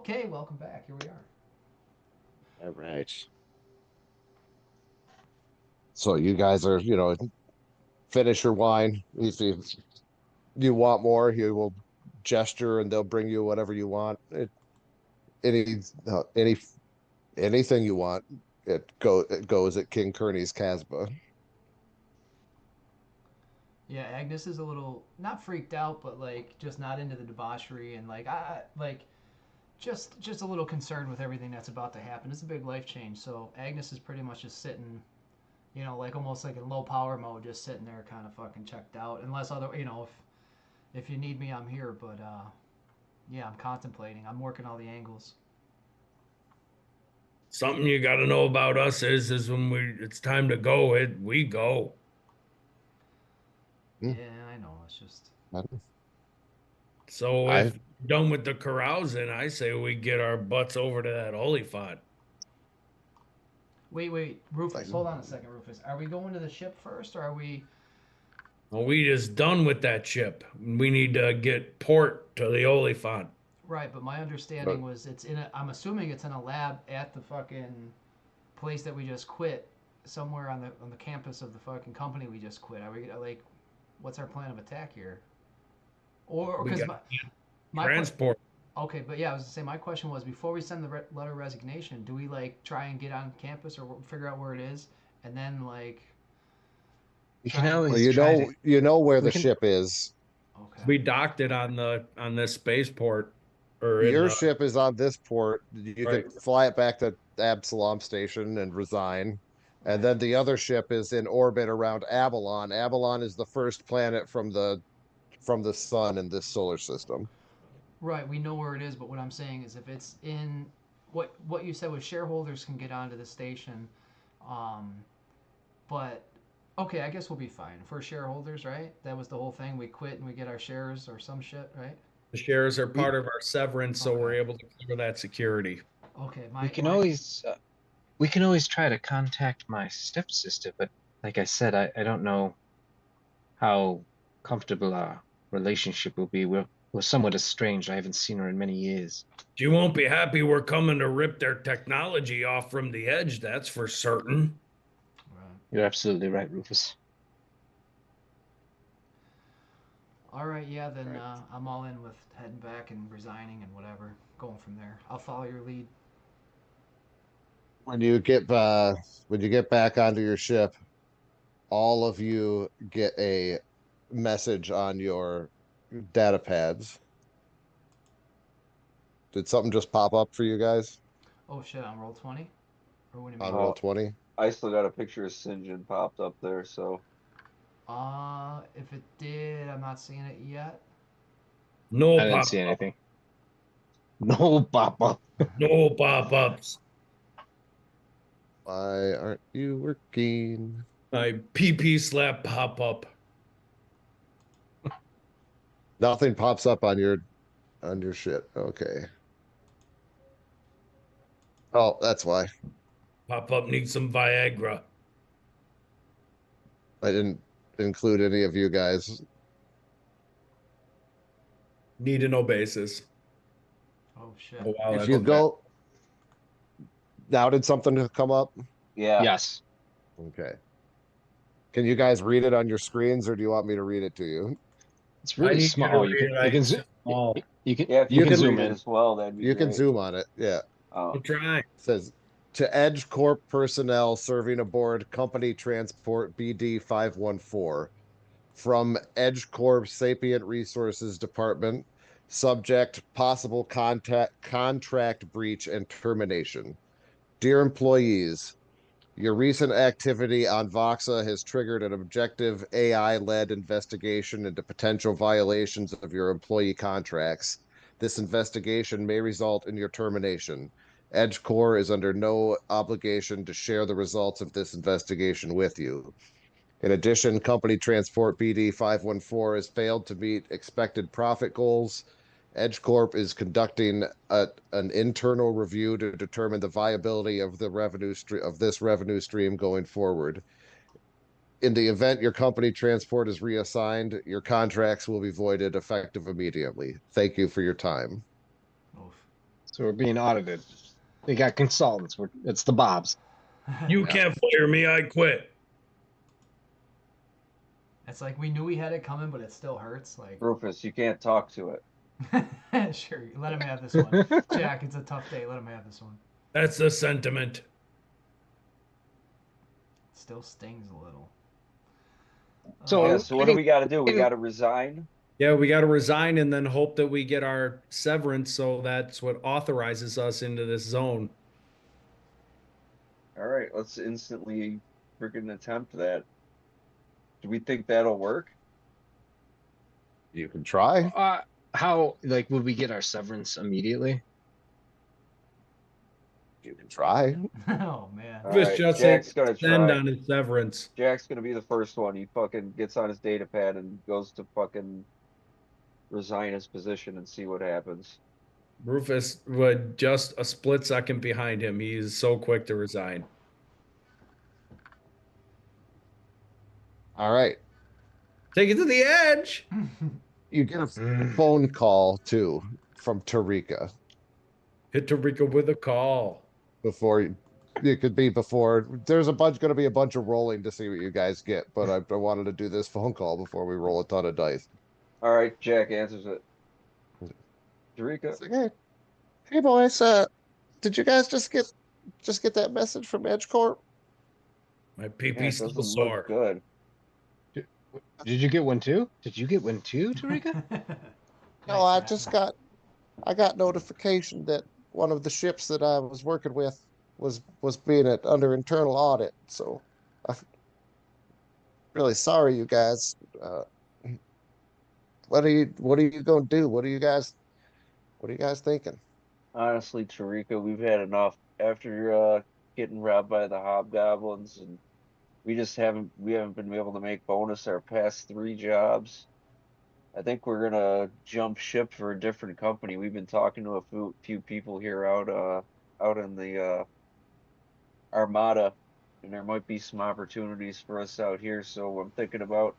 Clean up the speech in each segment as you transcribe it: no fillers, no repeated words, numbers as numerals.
Okay, welcome back. Here we are. All right. So you guys are, finish your wine. If you want more, you will gesture and they'll bring you whatever you want. Any, any, anything you want. It goes at King Kearney's Casbah. Yeah, Agnes is a little not freaked out, but like just not into the debauchery and like I like just a little concerned with everything that's about to happen. It's a big life change. So Agnes is pretty much just sitting, like almost like in low power mode, just sitting there, kind of fucking checked out. Unless if you need me, I'm here. But yeah, I'm contemplating. I'm working all the angles. Something you got to know about us is when it's time to go, we go. Hmm. Yeah, I know. It's just So I if you're done with the carousing, I say we get our butts over to that Oliphaut. wait, Rufus. like Hold on a second, Rufus. Are we going to the ship first, or are we? Well, we just done with that ship. We need to get port to the Oliphaut. Right, but my understanding but was it's in a. I'm assuming it's in a lab at the fucking place that we just quit, somewhere on the campus of the fucking company we just quit. Are we like, what's our plan of attack here? Or We because got my transport. okay, but yeah, I was gonna say my question was before we send the letter of resignation, do we like try and get on campus or figure out where it is, and then like We can try and well, always try to. you know where We the can. ship is. okay, We docked it on this spaceport or in Your the ship is on this port. You right. could fly it back to Absalom Station and resign. And right, then the other ship is in orbit around Abelon. Abelon is the first planet from the sun in this solar system. right. We know where it is, but what I'm saying is if it's in what you said was shareholders can get onto the station, um, but okay, I guess we'll be fine. For shareholders, right? That was the whole thing. We quit and we get our shares or some shit, right? The shares are We part of our severance, so we're Okay. able to clear that security. Okay. We My can my always. We can always try to contact my stepsister, but like I said, I don't know how comfortable our relationship will be. We're somewhat estranged. I haven't seen her in many years. You won't be happy we're coming to rip their technology off from the edge, that's for certain. right. You're absolutely right, Rufus. All right. Yeah. Then right. I'm all in with heading back and resigning and whatever. Going from there. I'll follow your lead. When you get when you get back onto your ship, all of you get a message on your data pads. Did something just pop up for you guys Oh shit! On roll 20. Or what do you on mean? roll Uh, 20? I still got a picture of Sinjin popped up there, so If it did, I'm not seeing it yet. No I didn't pop see up, anything. No, Papa. no pop ups. Why aren't you working? My PP slap pop up. Nothing pops up on your shit. Okay. Oh, that's why. Pop up needs some Viagra. I didn't include any of you guys. Need to know basis. Oh shit! Oh wow, If that's you Okay. go now, did something come up? yeah. Yes. Okay. Can you guys read it on your screens, or do you want me to read it to you? It's I really need you to small. You read can it. you I can it's zo- just small. Yeah, if you you You can could can zoom read it in. as well, that'd be you can great. zoom on it. Yeah. It We'll Oh, try. says to Edge Corp personnel serving aboard Company Transport BD 514 from Edge Corp Sapient Resources Department, subject possible contract breach and termination. Dear employees, your recent activity on Voxa has triggered an objective AI-led investigation into potential violations of your employee contracts. This investigation may result in your termination. EdgeCore is under no obligation to share the results of this investigation with you. In addition, Company Transport BD 514 has failed to meet expected profit goals. EdgeCorp is conducting an internal review to determine the viability of the this revenue stream going forward. In the event your company transport is reassigned, your contracts will be voided effective immediately. Thank you for your time. Oof. So we're being audited. We got consultants. It's the Bobs. You can't fire me. I quit. It's like we knew we had it coming, but it still hurts. Like, Rufus, you can't talk to it. sure, let him have this one. Jack, it's a tough day. Let him have this one. That's the sentiment. Still stings a little. So- Yeah, so what do we gotta do? We gotta resign? Yeah, we got to resign and then hope that we get our severance. So that's what authorizes us into this zone. Alright, let's instantly freaking attempt that. Do we think that'll work? You can try. How like would we get our severance immediately? You can try. Oh man. Rufus Alright, just Jack's hit gonna send try. on his severance. Jack's gonna be the first one. He fucking gets on his data pad and goes to fucking resign his position and see what happens. Rufus would just a split second behind him. He's so quick to resign. All right. Take it to the edge. You get a phone call too from Tarika Hit Tarika with a call. before it could be before there's going to be a bunch of rolling to see what you guys get, but I wanted to do this phone call before we roll a ton of dice. Alright, Jack answers it. Eureka. It's like, hey boys, did you guys just get that message from Edge Corp? My Yeah, PP it still doesn't sore. look good. Did you get one too? Did you get one too, Tarika? No, I got notification that one of the ships that I was working with was being under internal audit. So I'm really sorry, you guys. What are you gonna do? What are you guys thinking? Honestly, Tarika, we've had enough. After getting robbed by the hobgoblins, and we haven't been able to make bonus our past 3 jobs. I think we're gonna jump ship for a different company. We've been talking to a few people here out in the Armada, and there might be some opportunities for us out here. So I'm thinking about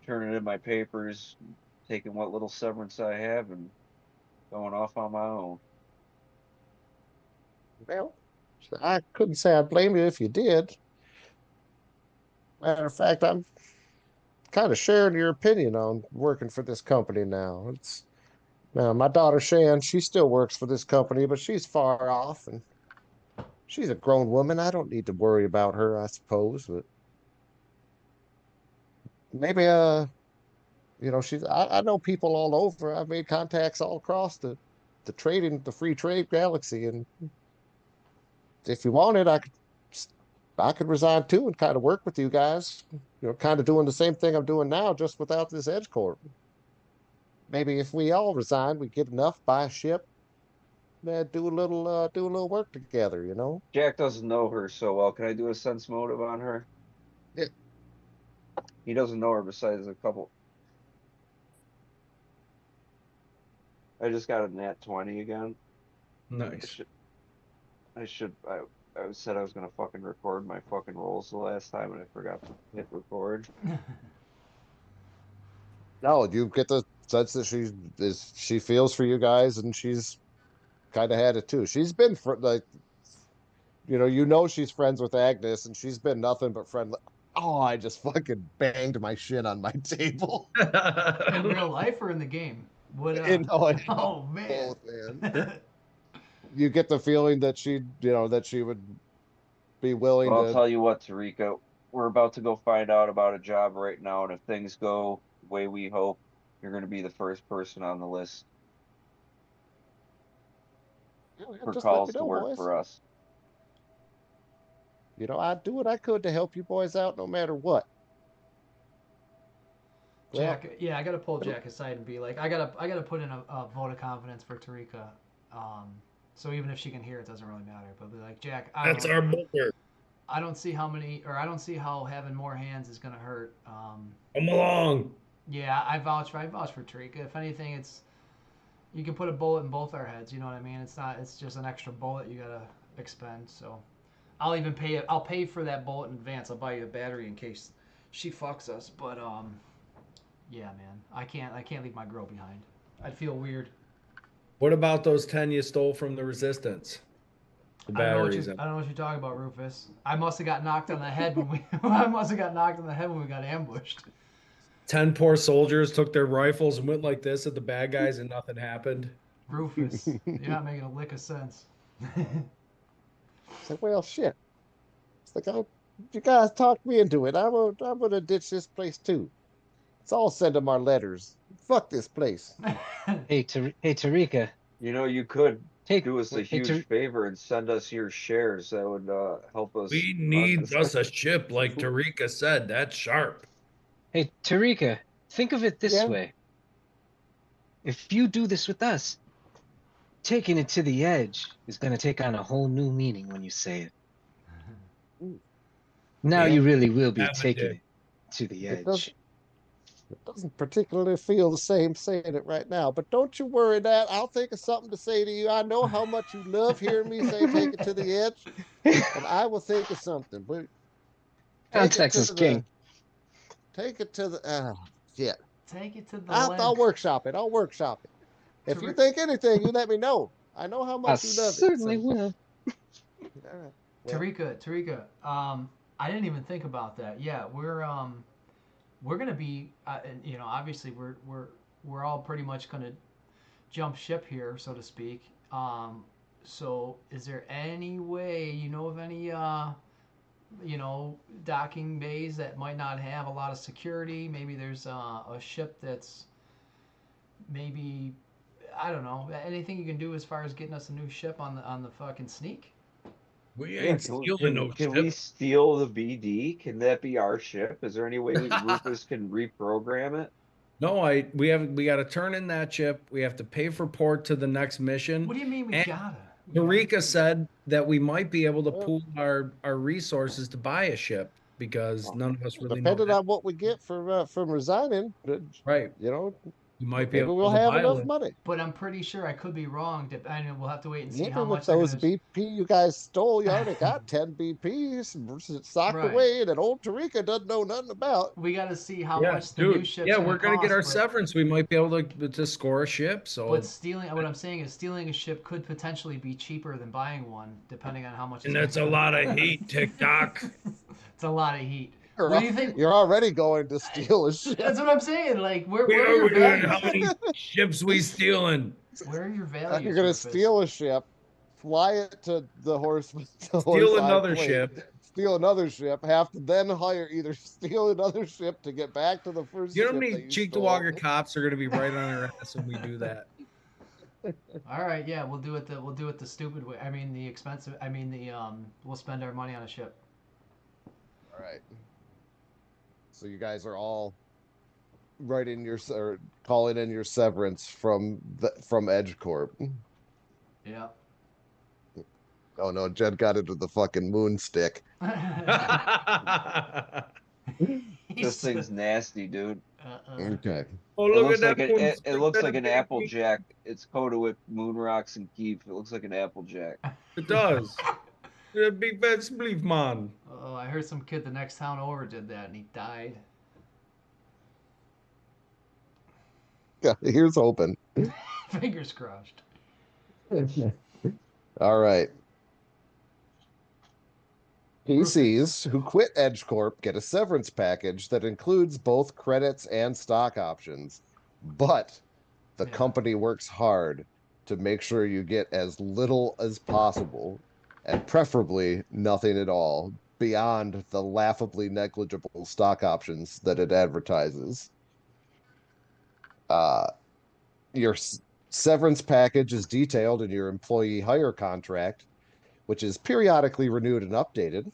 turning in my papers, taking what little severance I have, and going off on my own. Well, I couldn't say I'd blame you if you did. Matter of fact, I'm kind of sharing your opinion on working for this company now. It's my daughter Shan. She still works for this company, but she's far off, and she's a grown woman. I don't need to worry about her, I suppose. But maybe, she's. I know people all over. I've made contacts all across the free trade galaxy, and if you wanted, I could resign too and kind of work with you guys. Kind of doing the same thing I'm doing now, just without this Edge Corp. Maybe if we all resign, we get enough, buy a ship, do a little work together. Jack doesn't know her so well. Can I do a sense motive on her? Yeah. He doesn't know her besides a couple. I just got a nat 20 again. I Nice. should, I said I was gonna fucking record my fucking rolls the last time and I forgot to hit record. No, you get the sense that she feels for you guys, and she's kind of had it too. She's been she's friends with Agnes, and she's been nothing but friendly. Oh, I just fucking banged my shit on my table. In real life or in the game? What? Oh man. Both, man. You get the feeling that she would be willing Well, I'll to. tell you what, Tarika, we're about to go find out about a job right now, and if things go the way we hope, you're gonna be the first person on the list for Just let me calls to know, work boys. for us. I'd do what I could to help you boys out, no matter what. Jack, yeah, I gotta pull Jack aside and be like, I gotta put in a vote of confidence for Tarika. So even if she can hear, it doesn't really matter. But be like, Jack, That's our booker. I don't see how having more hands is gonna hurt. Come along. Yeah, I vouch for Tarika. If anything, you can put a bullet in both our heads. You know what I mean? It's just an extra bullet you gotta expend. So I'll pay for that bullet in advance. I'll buy you a battery in case she fucks us. But yeah, man, I can't leave my girl behind. I'd feel weird. What about those 10 you stole from the Resistance? The batteries. I don't know what you're talking about, Rufus. I must have got knocked on the head when we. I must have got knocked on the head when we got ambushed. 10 poor soldiers took their rifles and went like this at the bad guys, and nothing happened. Rufus, you're not making a lick of sense. It's like, well, shit. It's like, oh, you guys talked me into it. I'm gonna ditch this place too. Let's all send them our letters. Fuck this place. Hey, Tarika, You know, you could take do us a hey, huge favor and send us your shares. That would help us. We run need this. us a ship, like Tarika said. That's sharp. Hey, Tarika, think of it this Yeah. way. If you do this with us, taking it to the edge is going to take on a whole new meaning when you say it. Now Yeah. you really will be Have a taking dick. it to the It doesn't particularly feel the same saying it right now, but don't you worry, Dad. I'll think of something to say to you. I know how much you love hearing me say take it to the edge, and I will think of something. But Context is king. take it to the shit. Take it to the I'll workshop it. I'll workshop it. If you think anything, you let me know. I know how I much you love it. certainly So, will. all right. Well, Tarika, I didn't even think about that. Yeah, we're gonna be, you know, obviously we're all pretty much gonna jump ship here, so to speak. So is there any way you know of any, you know, docking bays that might not have a lot of security? Maybe there's a ship that's maybe, I don't know, anything you can do as far as getting us a new ship on the fucking sneak. We Yeah, ain't stealing no can we ship. steal the BD? Can that be our ship? Is there any way Rufus can reprogram it? No, we got to turn in that ship. We have to pay for port to the next mission. What do you mean we And gotta? Marika said that we might be able to Well- pool our resources to buy a ship because none of us really know. depending on what we get from resigning, Right. you know, We might be maybe able we'll to have buy enough it. money. But I'm pretty sure I could be wrong. I know we'll have to wait and see Maybe how with much they're those gonna. BP you guys stole, you already got 10 BPs socked Right. away that old Tarika doesn't know nothing about. We got to see how Yeah, much the new dude. ship's Yeah, gonna we're gonna cost. get our but, severance. We might be able to score a ship. So but stealing, what I'm saying is, stealing a ship could potentially be cheaper than buying one, depending on how much. and it's that's a lot of heat, TikTok. It's a lot of heat. You're, What do you think? you're already going to steal a ship. That's what I'm saying. Like, where We are are your doing values? how many ships we stealing? Where are your You're values, going to Rufus? steal a ship, fly it to the horse Steal eye another plate, ship. steal another ship, have to then either steal another ship to get back to the first You know ship how that many you cheek to stole. walker cops are gonna be right on our ass when we do that? All right, yeah, we'll do it the stupid way. I mean, the expensive. I mean, we'll spend our money on a ship. All right. So you guys are all writing or calling in your severance from Edge Corp. Yeah. Oh no, Jed got into the fucking moon stick. This thing's nasty, dude. Okay. Oh, It look looks at like that one it stick looks that like it an gave me. Applejack. It's coated with moon rocks and keef. It looks like an Applejack. It does. You're a big fat spleef man. Oh, I heard some kid the next town over did that and he died. Yeah, here's hoping. Fingers crossed. All right. PCs who quit Edge Corp get a severance package that includes both credits and stock options, but the Yeah. company works hard to make sure you get as little as possible, and preferably nothing at all, beyond the laughably negligible stock options that it advertises. Your severance package is detailed in your employee hire contract, which is periodically renewed and updated.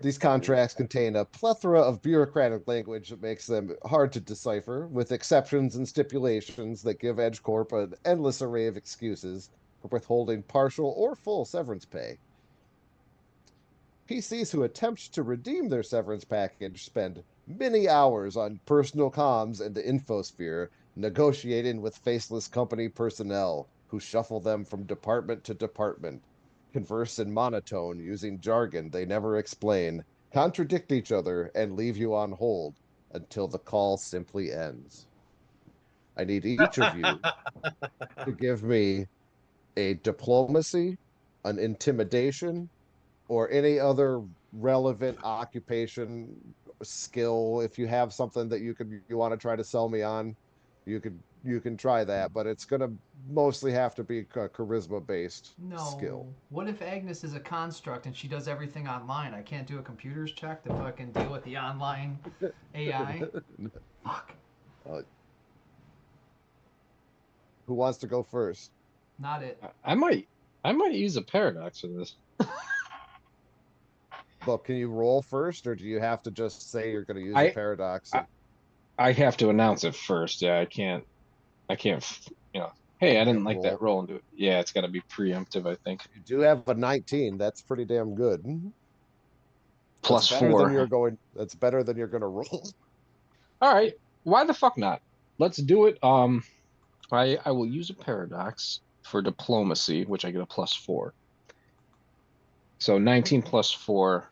These contracts contain a plethora of bureaucratic language that makes them hard to decipher, with exceptions and stipulations that give Edge Corp an endless array of excuses for withholding partial or full severance pay. PCs who attempt to redeem their severance package spend many hours on personal comms and the infosphere negotiating with faceless company personnel who shuffle them from department to department, converse in monotone using jargon they never explain, contradict each other, and leave you on hold until the call simply ends. I need each of you to give me a diplomacy, an intimidation, or any other relevant occupation skill. If you have something that you want to try to sell me on, you can try that, but it's gonna mostly have to be a charisma based skill. No. What if Agnes is a construct and she does everything online? I can't do a computer's check to fucking deal with the online AI. Fuck. Uh, who wants to go first? Not it. I might use a paradox for this. But can you roll first, or do you have to just say you're going to use a I- paradox? I have to announce it first. Yeah, I can't. You know, hey, I didn't like that roll and do it. Yeah, it's got to be preemptive. I think. You do have a 19. That's pretty damn good. Plus That's better 4. than you're going. That's better than you're going to roll. All right. Why the fuck not? Let's do it. I will use a paradox for diplomacy, which I get a plus 4. So 19 plus 4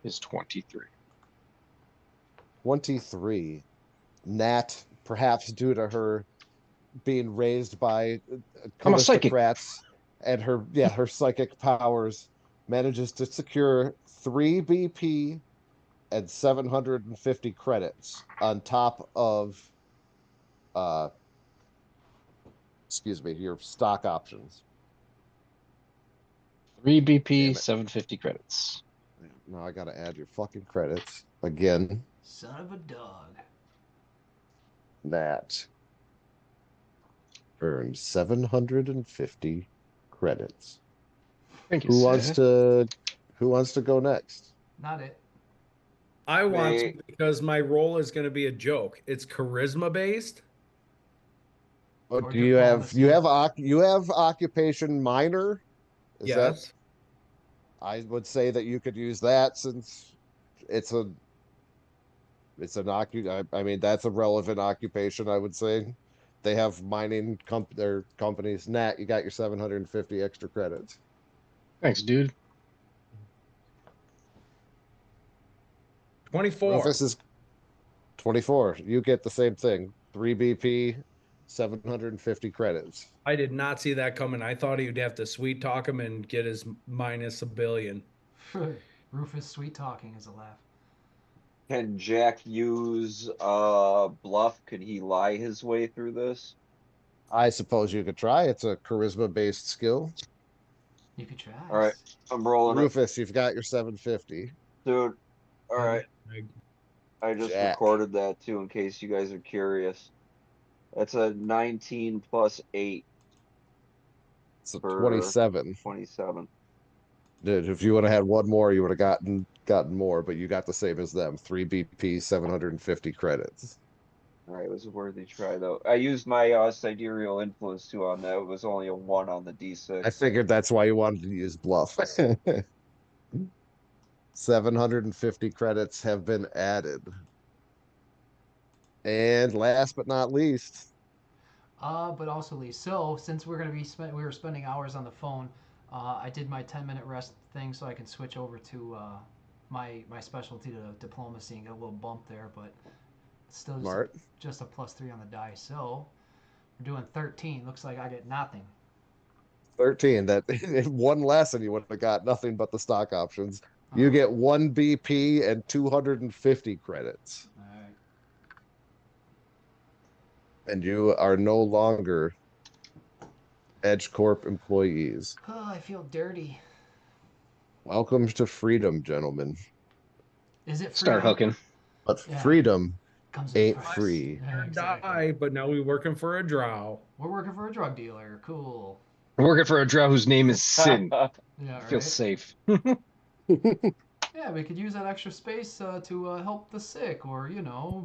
is 23. 23. Nat, perhaps due to her being raised by I'm a psychic. aristocrats and her psychic powers, manages to secure 3 BP and 750 credits on top of your stock options. 3 Damn BP, it. 750 credits. Now I gotta add your fucking credits again. Son of a dog. That earned 750 credits. Thank you. Who wants to go next? Not it. I want to Wait. because my role is going to be a joke. It's charisma based. What Or do you have? diplomacy. You have occupation minor? Is that? Yes. I would say that you could use that since it's an I mean, that's a relevant occupation, I would say. They have mining their companies. Nat, you got your 750 extra credits. Thanks, dude. 24. Rufus is 24. You get the same thing. 3 BP, 750 credits. I did not see that coming. I thought he would have to sweet talk him and get his minus $1 billion. Rufus sweet talking is a laugh. Can Jack use bluff? Could he lie his way through this? I suppose you could try. It's a charisma based skill. You could try. All right, I'm rolling it, Rufus, you've got your 750. dude. All right, I just Jack. recorded that too in case you guys are curious. That's a 19 plus 8, It's a For- 27. 27. Dude, if you would have had one more, you would have gotten more, but you got the same as them. 3 BP, 750 credits. All right, it was a worthy try though. I used my sidereal influence too on that. It was only a 1 on the D6. I figured that's why you wanted to use bluff. 750 credits have been added. And last but not least, But also Lee. So since we're gonna be we were spending hours on the phone, I did my 10-minute rest thing so I can switch over to my specialty to diplomacy and get a little bump there, but still just a +3 on the die. So we're doing 13. Looks like I get nothing. 13. That one less and you would have got nothing but the stock options. You get 1 BP and 250 credits. All right. And you are no longer Edge Corp employees. Oh, I feel dirty. Welcome to freedom, gentlemen. Is it free? Start hooking. But Yeah. freedom Comes with ain't price. free. Yeah, exactly. Die, but now we're working for a drow. We're working for a drug dealer. Cool. I'm working for a drow whose name is Sin. Yeah, I right. feel safe. Yeah, we could use that extra space to help the sick, or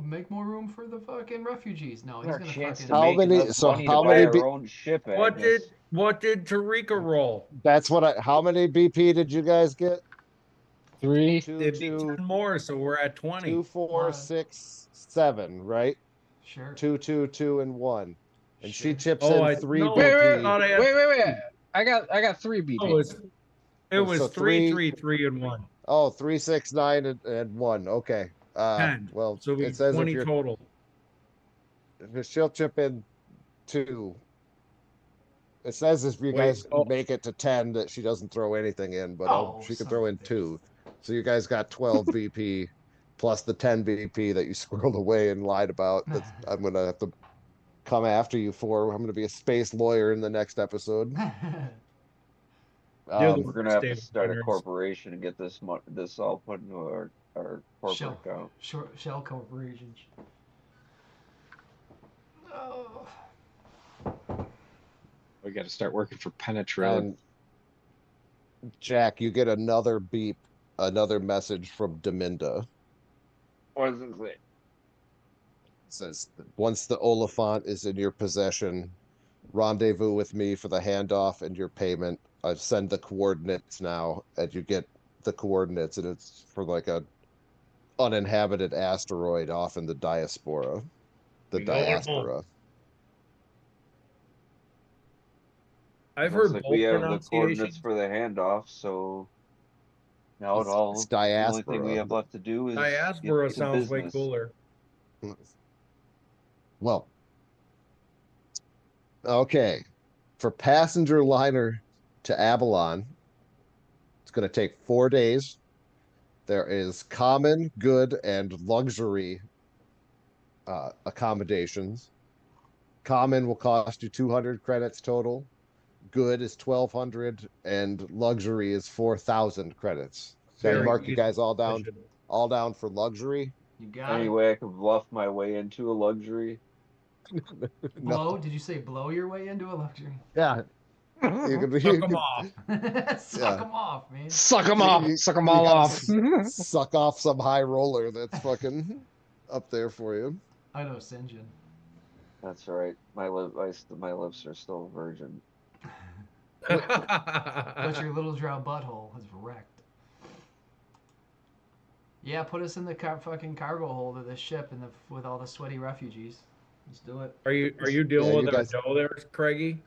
make more room for the fucking refugees. No, he's Our gonna chance fucking. to How make many- enough so money how to buy many our be- own ship, What did Agnes. Tarika roll? That's how many BP did you guys get? 3. It'd be 10 more, so we're at 20. 2, 4, 6, 7, right? Sure. 2, 2, 2, and 1. And she Sure. chips Oh, in 3 no, BP. I thought I had Wait. I got 3 BP. Oh, it was So 3, three- 3, 3, and 1. Oh, 3, 6, 9, and 1. Okay. 10. Well, So we it says 20 total. if she'll chip in 2. It says if you Wait, guys oh, make it to 10 that she doesn't throw anything in, but Oh, she can son throw of a in bitch. 2. So you guys got 12 BP plus the 10 BP that you squirreled away and lied about. That's I'm gonna have to come after you for. I'm gonna be a space lawyer in the next episode. you're the We're Um, gonna first have to David start a Winters. corporation and get this all put into our corporate account. Shell corporations. Oh. We got to start working for Penetrode. and Jack, you get another beep, another message from Deminda. What does it say? It says once the Oliphant is in your possession, rendezvous with me for the handoff and your payment. I send the coordinates now, and you get the coordinates, and it's for like a uninhabited asteroid off in the diaspora. The We going home. diaspora. I've Looks heard like we both have the coordinates pronunciations. for the handoff, so now It's the only thing we diaspora. have left to do is get Diaspora to sounds way business. cooler. Well, okay. For passenger liner to Abelon, it's going to take 4 days. There is common, good, and luxury accommodations. Common will cost you 200 credits total. Good is 1,200, and luxury is 4,000 credits. Did I Very mark you guys all down? efficient. All down for luxury? You got Any it. way I could bluff my way into a luxury? Blow? No. Did you say blow your way into a luxury? Yeah. You could, Suck them off. Suck them off, man. Suck them off. Suck them all gotta off. Suck off some high roller that's fucking up there for you. I know St. John. That's right. My lips are still virgin. But your little drow butthole is wrecked. Yeah, put us in the fucking cargo hold of this ship with all the sweaty refugees. Let's do it. Are you dealing Yeah, with you our guys- dough there, Craigie?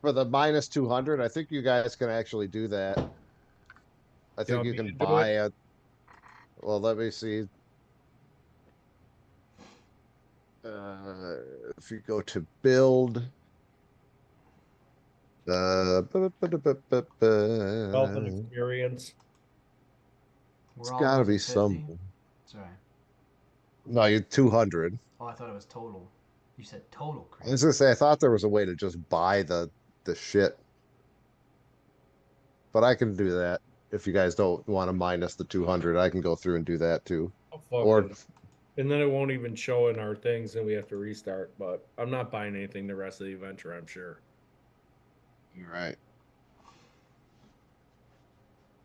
For the minus 200, I think you guys can actually do that. I think want you me can to do buy it? a. Well, let me see. If you go to build, Wealth and experience. it's We're all got to be losing 50. some. Sorry. No, you're 200. Oh, I thought it was total. You said total, I Chris. was gonna say I thought there was a way to just buy the shit, but I can do that if you guys don't want to minus the 200. I can go through and do that too. Oh, Or fucking. And then it won't even show in our things, and we have to restart. But I'm not buying anything the rest of the adventure, I'm sure. you're right.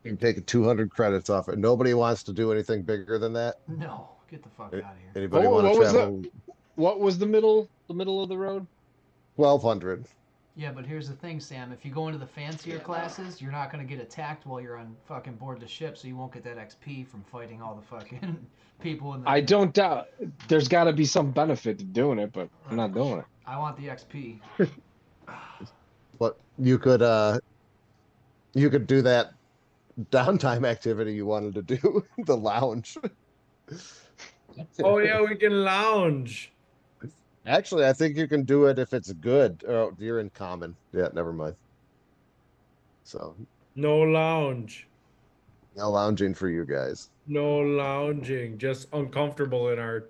You're taking 200 credits off it. Nobody wants to do anything bigger than that. No, get the fuck out of here. Anybody What- want what to was travel? What was the middle of the road? 1,200. Yeah, but here's the thing, Sam. If you go into the fancier classes, you're not going to get attacked while you're on fucking board the ship, so you won't get that XP from fighting all the fucking people in the. I don't doubt there's got to be some benefit to doing it, but I'm not doing it. I want the XP. But you could do that downtime activity you wanted to do, the lounge. Oh yeah, we can lounge. Actually, I think you can do it if it's good. Oh, you're in common. Yeah, never mind. So No lounge. no lounging for you guys. No lounging. Just uncomfortable in our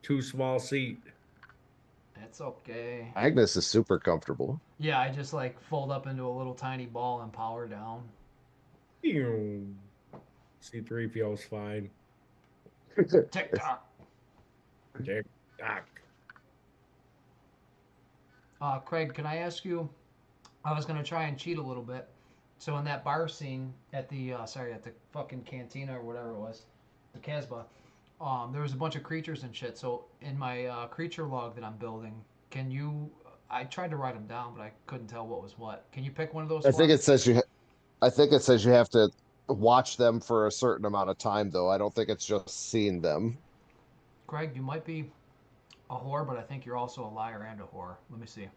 too small seat. It's okay. Agnes is super comfortable. Yeah, I just like fold up into a little tiny ball and power down. C3 feels fine. Tick tock. Tick tock. Craig, can I ask you? I was gonna try and cheat a little bit. So in that bar scene at the at the fucking cantina or whatever it was, the Casbah, there was a bunch of creatures and shit. So in my creature log that I'm building, can you? I tried to write them down, but I couldn't tell what was what. Can you pick one of those? I for think me? it says you. I think it says you have to watch them for a certain amount of time, though. I don't think it's just seeing them. Craig, you might be a whore, but I think you're also a liar and a whore. Let me see.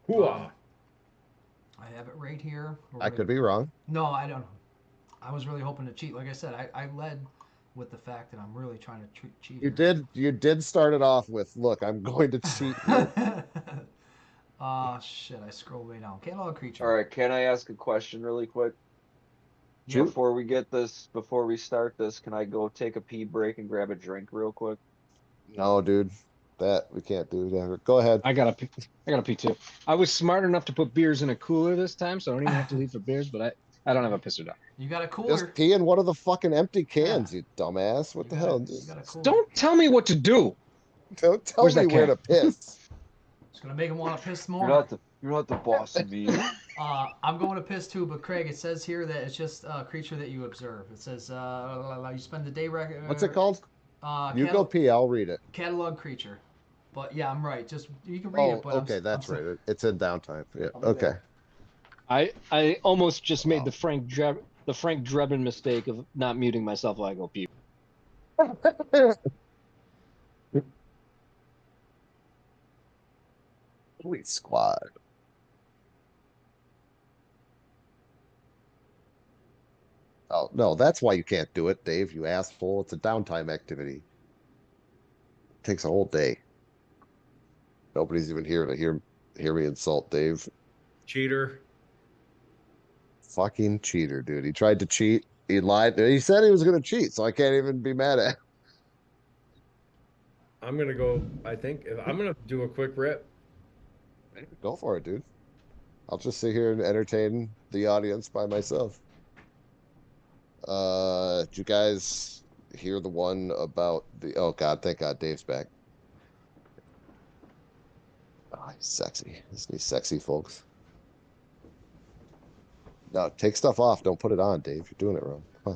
Hooah. I have it right here. I could be wrong. No, I don't know. I was really hoping to cheat. Like I said, I led with the fact that I'm really trying to cheat You here. did start it off with, look, I'm going to cheat you. Oh shit! I scrolled way down. Catalog creature. All right, can I ask a question really quick? Yeah. Before we start this, can I go take a pee break and grab a drink real quick? No, dude, that we can't do that. Go ahead. I gotta pee too. I was smart enough to put beers in a cooler this time, so I don't even have to leave for beers. But I don't have a pisser down. You got a Just cooler. pee in one of the fucking empty cans, Yeah. you dumbass. What You the got a, hell? you got a cooler. Don't tell me what to do. Don't tell Where's me that where can? to piss. It's gonna make him want to piss You're more. not the boss of me. I'm going to piss too, but Craig, it says here that it's just a creature that you observe. It says you spend the day. What's it called? You go Catalog, pee. I'll read it. catalog creature. But yeah, I'm right. Just you can read Oh, it. But okay, that's right. It's in downtime. Yeah. Okay. I almost just made Wow. the Frank Drebin mistake of not muting myself while I go pee. Sweet squad. Oh no, that's why you can't do it, Dave. You asshole. It's a downtime activity. It takes a whole day. Nobody's even here to hear me insult Dave. Cheater. Fucking cheater, dude. He tried to cheat. He lied. He said he was going to cheat, so I can't even be mad at him. I'm gonna go. I think I'm gonna do a quick rip. Go for it, dude. I'll just sit here and entertain the audience by myself. Did you guys hear the one about the? Oh God, thank God, Dave's back. Oh, he's sexy. He's sexy, folks. No, take stuff off. Don't put it on, Dave. You're doing it wrong. Huh.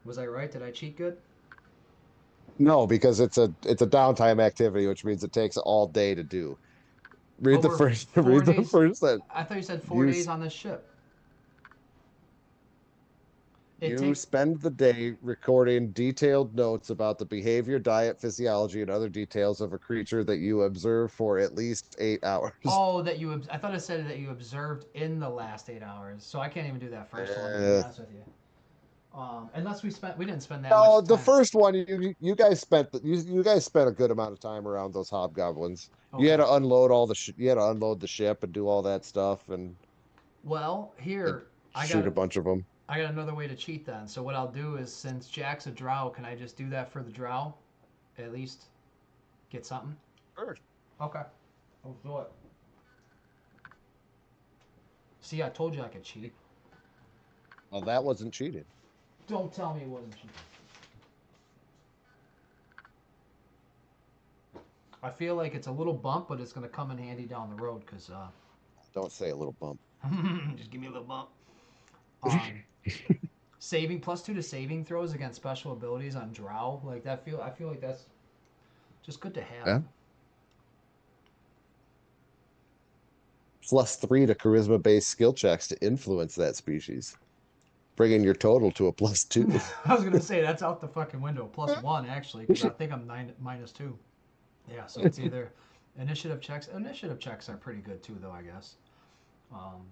Was I right? Did I cheat good? No, because it's a downtime activity, which means it takes all day to do. Read the Over first. 4 Read the days? first sentence. I thought you said 4 days on this ship. It You takes. spend the day recording detailed notes about the behavior, diet, physiology, and other details of a creature that you observe for at least 8 hours. Oh, that you. I thought it said that you observed in the last 8 hours. So I can't even do that first one. To be honest with you. Unless we didn't spend that No, much the time. first one you guys spent you guys spent a good amount of time around those hobgoblins. You had Okay. to unload all the you had to unload the ship and do all that stuff and Well, here I shoot got a bunch of them. I got another way to cheat then. So what I'll do is, since Jack's a drow, can I just do that for the drow? At least get something. Sure. Okay. I'll do it. See, I told you I could cheat. Well, that wasn't cheating. Don't tell me it wasn't cheating. I feel like it's a little bump, but it's gonna come in handy down the road because Don't say a little bump. just give me a little bump. Saving +2 to saving throws against special abilities on drow, like that. I feel like that's just good to have. Yeah. +3 to charisma-based skill checks to influence that species, bringing your total to a +2. I was gonna say that's out the fucking window. +1 actually, because I think I'm -2. Yeah, so it's either initiative checks. Initiative checks are pretty good too, though, I guess. I'll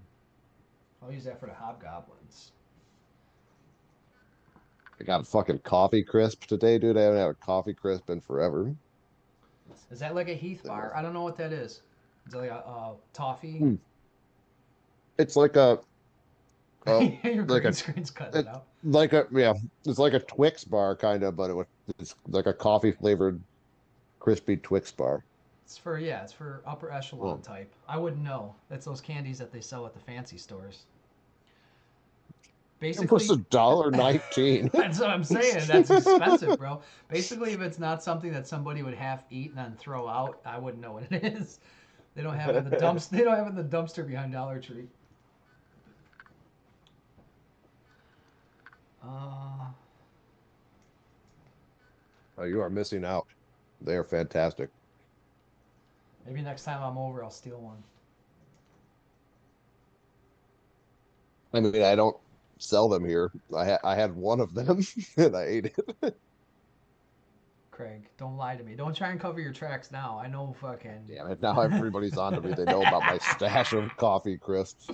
use that for the hobgoblins. I got a fucking coffee crisp today, dude. I haven't had a coffee crisp in forever. Is that like a Heath bar? I don't know what that is. Is that like a toffee? It's like a Your like green a- screen's cutting it out. it's like a Twix bar kind of, but it's like a coffee flavored crispy Twix bar. It's for upper echelon type. I wouldn't know. That's those candies that they sell at the fancy stores. It Basically, was $1.19. that's what I'm saying. That's expensive, bro. Basically, if it's not something that somebody would half eat and then throw out, I wouldn't know what it is. They don't have it in the dumpster. They don't have it in the dumpster behind Dollar Tree. Oh, you are missing out. They are fantastic. Maybe next time I'm over, I'll steal one. I mean, I don't sell them here. I had one of them and I ate it. Craig, don't lie to me. Don't try and cover your tracks now. I know fucking. Damn it! Now everybody's on to me. They know about my stash of coffee crisps.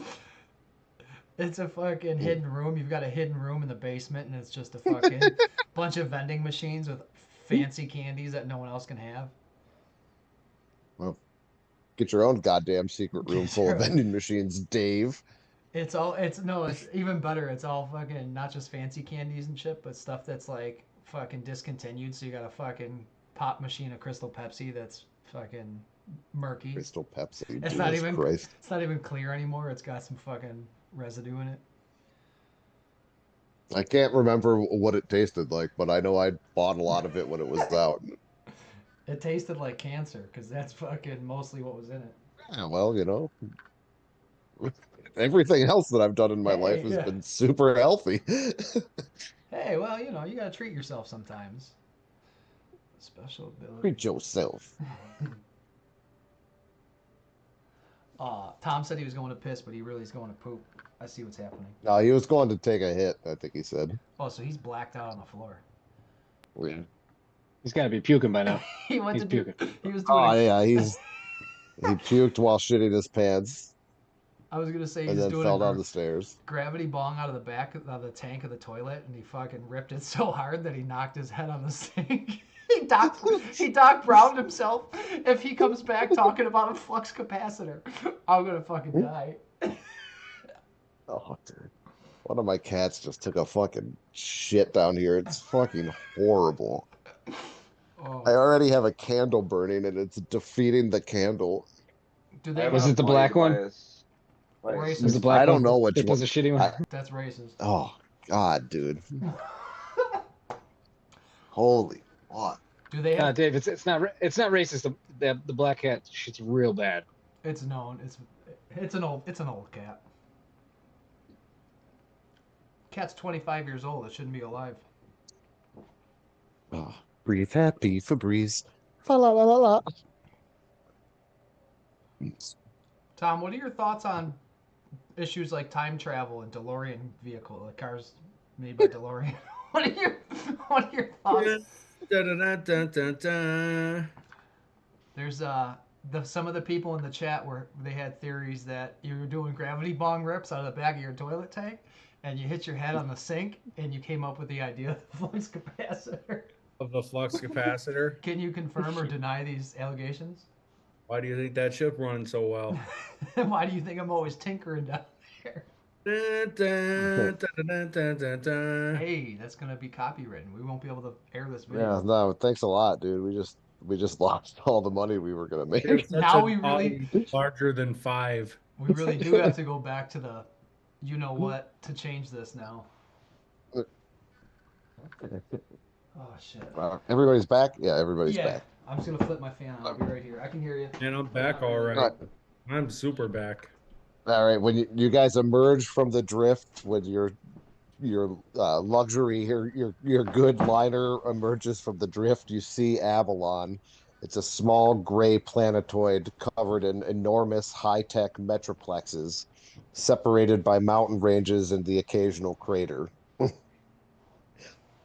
It's a fucking hidden room. You've got a hidden room in the basement, and it's just a fucking bunch of vending machines with fancy candies that no one else can have. Well, get your own goddamn secret room Get full your of own- vending machines, Dave. It's even better. It's all fucking not just fancy candies and shit, but stuff that's like fucking discontinued. So you got a fucking pop machine of Crystal Pepsi that's fucking murky. Crystal Pepsi. It's Jesus not even Christ. it's not even clear anymore. It's got some fucking residue in it. I can't remember what it tasted like, but I know I bought a lot of it when it was out. It tasted like cancer because that's fucking mostly what was in it. Yeah, well, you know, everything else that I've done in my life has yeah. been super healthy. Hey, well, you know, you gotta treat yourself sometimes. Special ability. Treat yourself. Tom said he was going to piss, but he really is going to poop. I see what's happening. No, he was going to take a hit, I think he said. Oh, so he's blacked out on the floor. Yeah. He's got to be puking by now. He went He's to do. puking. He was doing. Oh, yeah, he puked while shitting his pants I was gonna say and he's then doing fell a down the stairs. gravity bong out of the back of the tank of the toilet, and he fucking ripped it so hard that he knocked his head on the sink. he Doc Browned himself. If he comes back talking about a flux capacitor, I'm gonna fucking die. Oh, dude. One of my cats just took a fucking shit down here. It's fucking horrible. Oh. I already have a candle burning and it's defeating the candle. Do they Was have, it the black one? Racist. Was the black I don't one know which that one. was a shitty one? That's racist. Oh, God, dude. Holy fuck. Do they have? Dave, it's not racist. The black cat shit's real bad. It's known. It's an old cat. Cat's 25 years old. It shouldn't be alive. Oh, breathe happy, Febreze. Fa la la la la. Tom, what are your thoughts on issues like time travel and DeLorean vehicle, like cars made by DeLorean? What are your thoughts? There's some of the people in the chat where they had theories that you were doing gravity bong rips out of the back of your toilet tank, and you hit your head on the sink, and you came up with the idea of the flux capacitor. Of the flux capacitor. Can you confirm or deny these allegations? Why do you think that ship runs so well? Why do you think I'm always tinkering down there? Hey, that's gonna be copywritten. We won't be able to air this video. Yeah, no, thanks a lot, dude. We just lost all the money we were gonna make. Now we really larger than 5. We really do have to go back to the you know what to change this now. Oh shit. Wow. Everybody's back? Yeah, everybody's back. I'm just gonna flip my fan on. I'll be right here. I can hear you. And I'm back all right. I'm super back. All right, when you guys emerge from the drift, when your luxury your good liner emerges from the drift, you see Abelon. It's a small gray planetoid covered in enormous high-tech metroplexes, separated by mountain ranges and the occasional crater.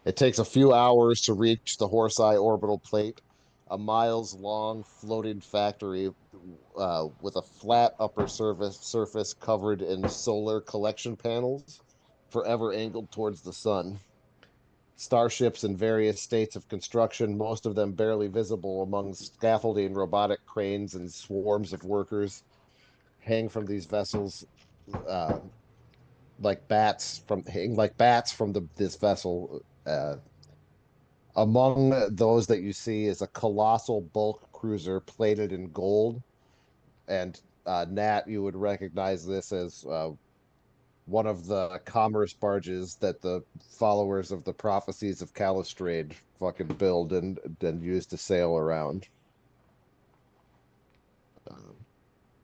It takes a few hours to reach the Horse-Eye orbital plate, a miles-long floating factory with a flat upper surface covered in solar collection panels, forever angled towards the sun. Starships in various states of construction, most of them barely visible among scaffolding, robotic cranes, and swarms of workers, hang from these vessels like bats from this vessel. Among those that you see is a colossal bulk cruiser plated in gold. And Nat, you would recognize this as one of the commerce barges that the followers of the prophecies of Calistrade fucking build and use to sail around.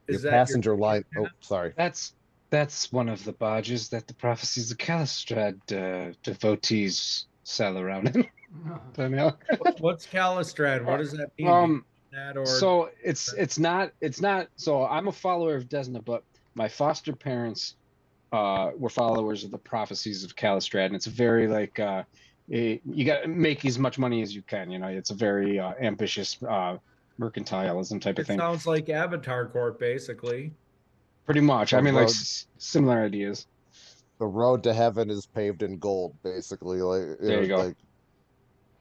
Your passenger line. Oh, sorry. That's one of the barges that the prophecies of Calistrad devotees sail around in. What's Calistrad? What does that mean? So it's not. So I'm a follower of Desna, but my foster parents were followers of the prophecies of Calistrad, and it's a very like you got to make as much money as you can. You know, it's a very ambitious mercantilism type of thing. It sounds like Avatar Corp, basically. Pretty much. I mean, like similar ideas. The road to heaven is paved in gold, basically. Like, There you go.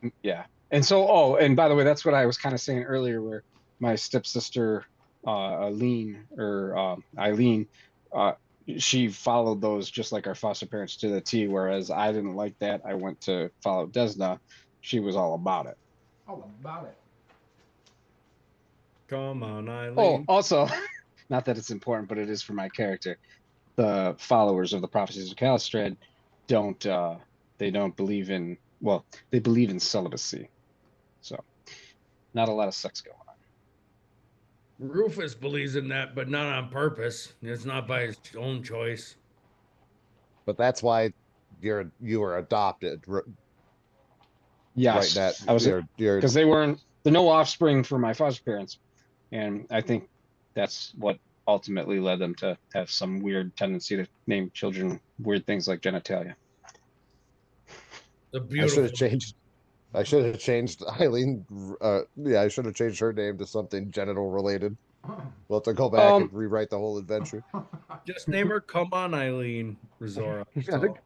like Yeah. And so, oh, and by the way, that's what I was kind of saying earlier, where my stepsister, Eileen, uh, she followed those just like our foster parents to the T. Whereas I didn't like that. I went to follow Desna. She was all about it. All about it. Come on, Oh, Eileen. also, not that it's important, but it is for my character. The followers of the prophecies of Kalistrad don't they don't believe in, well, they believe in celibacy. So not a lot of sex going on. Rufus believes in that, but not on purpose. It's not by his own choice. but that's why you were adopted, right? Yes, That I was, you're because they weren't the no offspring for my foster parents, and I think that's what ultimately led them to have some weird tendency to name children weird things like genitalia. The I should beautiful. have changed. I should have changed Eileen. Yeah, I should have changed her name to something genital related. We'll have to go back and rewrite the whole adventure. Just name her Come On Eileen Rizora. So,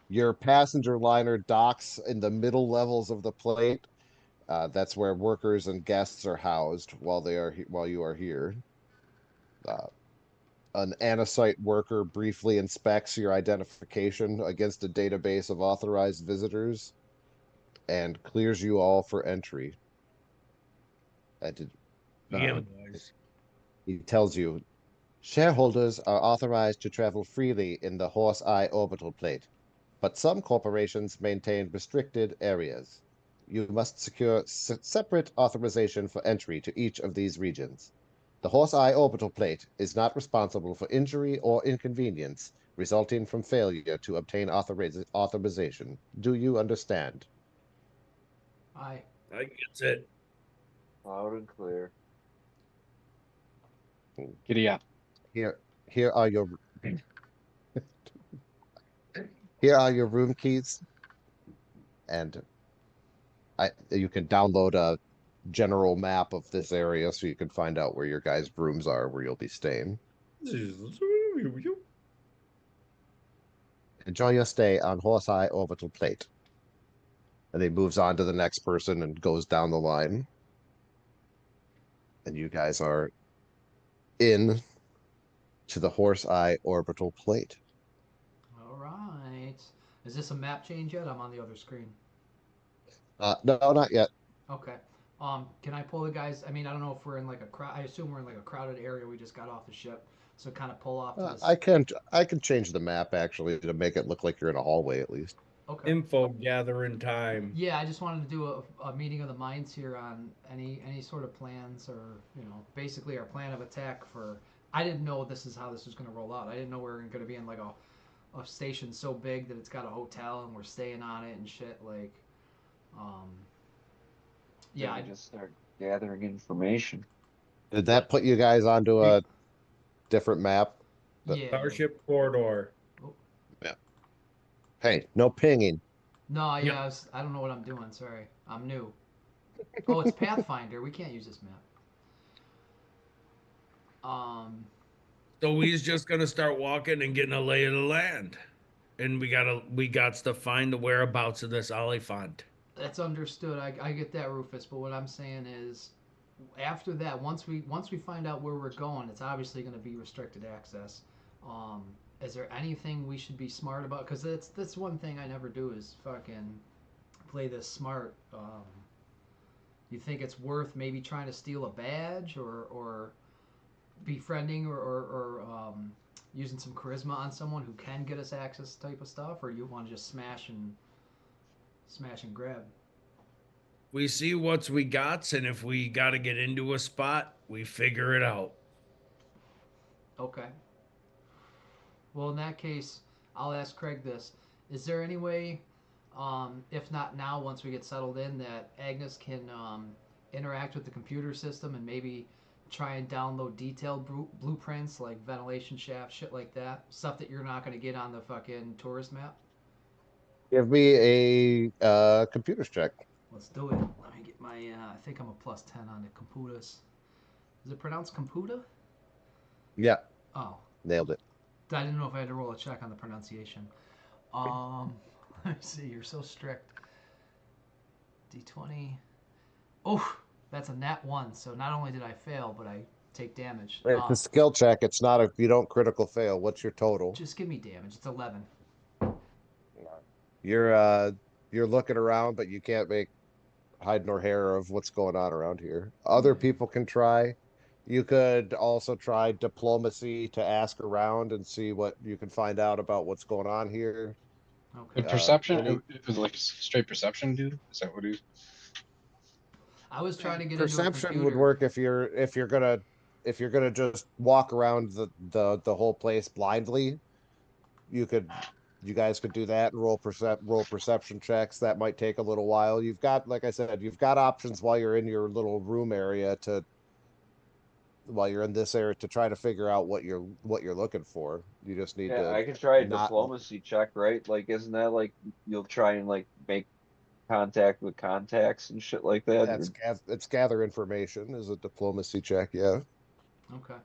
Your passenger liner docks in the middle levels of the plate. That's where workers and guests are housed while you are here. An Anasite worker briefly inspects your identification against a database of authorized visitors and clears you all for entry. yeah, boys. He tells you shareholders are authorized to travel freely in the Horse Eye orbital plate, but some corporations maintain restricted areas. You must secure separate authorization for entry to each of these regions. The Horse Eye orbital plate is not responsible for injury or inconvenience resulting from failure to obtain authorization. Do you understand? I I gets it. Loud and clear. Giddy up. Here, here are your here are your room keys, and you can download a general map of this area so you can find out where your guys' rooms are, where you'll be staying. Enjoy your stay on Horse Eye Orbital Plate. And he moves on to the next person and goes down the line. And you guys are in to the Horse Eye Orbital Plate. all right. Is this a map change yet? I'm on the other screen. No, not yet. Okay. Can I pull the guys? I mean, I don't know if we're in like a crowd. I assume we're in like a crowded area. We just got off the ship, so kind of pull off to this. I can change the map actually to make it look like you're in a hallway at least. Okay. Info gathering time. Yeah, I just wanted to do a meeting of the minds here on any sort of plans or basically our plan of attack for. I didn't know this is how this was going to roll out. I didn't know we were going to be in like a station so big that it's got a hotel and we're staying on it and shit like. Yeah, I just start gathering information. Did that put you guys onto a different map? yeah. Starship corridor. Yeah. Hey, no pinging. No, yeah, I don't know what I'm doing. Sorry, I'm new. Oh, it's Pathfinder. We can't use this map. So he's just gonna start walking and getting a lay of the land. And we got to find the whereabouts of this Oliphaunts. That's understood. I get that, Rufus. But what I'm saying is, after that, once we find out where we're going, it's obviously going to be restricted access. Is there anything we should be smart about? Because that's one thing I never do is fucking play this smart. You think it's worth maybe trying to steal a badge or befriending or using some charisma on someone who can get us access type of stuff, or you want to just smash and grab? We see what we got, and if we got to get into a spot, we figure it out. Okay. Well, in that case, I'll ask Craig this. Is there any way, if not now, once we get settled in, that Agnes can interact with the computer system and maybe try and download detailed blueprints like ventilation shafts, shit like that? Stuff that you're not going to get on the fucking tourist map? Give me a computers check. Let's do it. Let me get my, I think I'm a +10 on the computers. Is it pronounced computer? Yeah, Oh, nailed it. I didn't know if I had to roll a check on the pronunciation. Let me see. You're so strict. D20. Oh, that's a nat 1. So not only did I fail, but I take damage. It's a skill check. It's not if you don't critical fail. What's your total? Just give me damage. It's 11. You're looking around, but you can't make hide nor hair of what's going on around here. Other people can try. You could also try diplomacy to ask around and see what you can find out about what's going on here. Okay. But perception, any- it was like straight perception, dude. Is that what he? I was trying to get into a Perception would computer. work if you're gonna just walk around the whole place blindly. You could you guys could do that and roll perception checks. That might take a little while. You've got, like I said, you've got options while you're in your little room area to while you're in this area to try to figure out what you're looking for. You just need Yeah, to I could try a not. diplomacy check, right? Like, isn't that like you'll try and like make contact with contacts and shit like that? That's it's gather information is a diplomacy check. Yeah. Okay.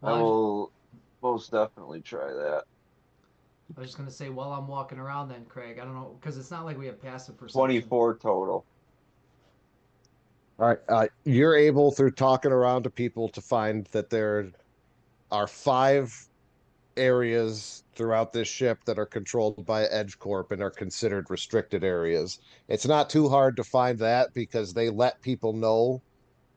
I Well, will most definitely try that. I was just gonna say while I'm walking around, then Craig. I don't know because it's not like we have passive perception. 24 total. All right. You're able through talking around to people to find that there are 5 areas throughout this ship that are controlled by Edge Corp and are considered restricted areas. It's not too hard to find that because they let people know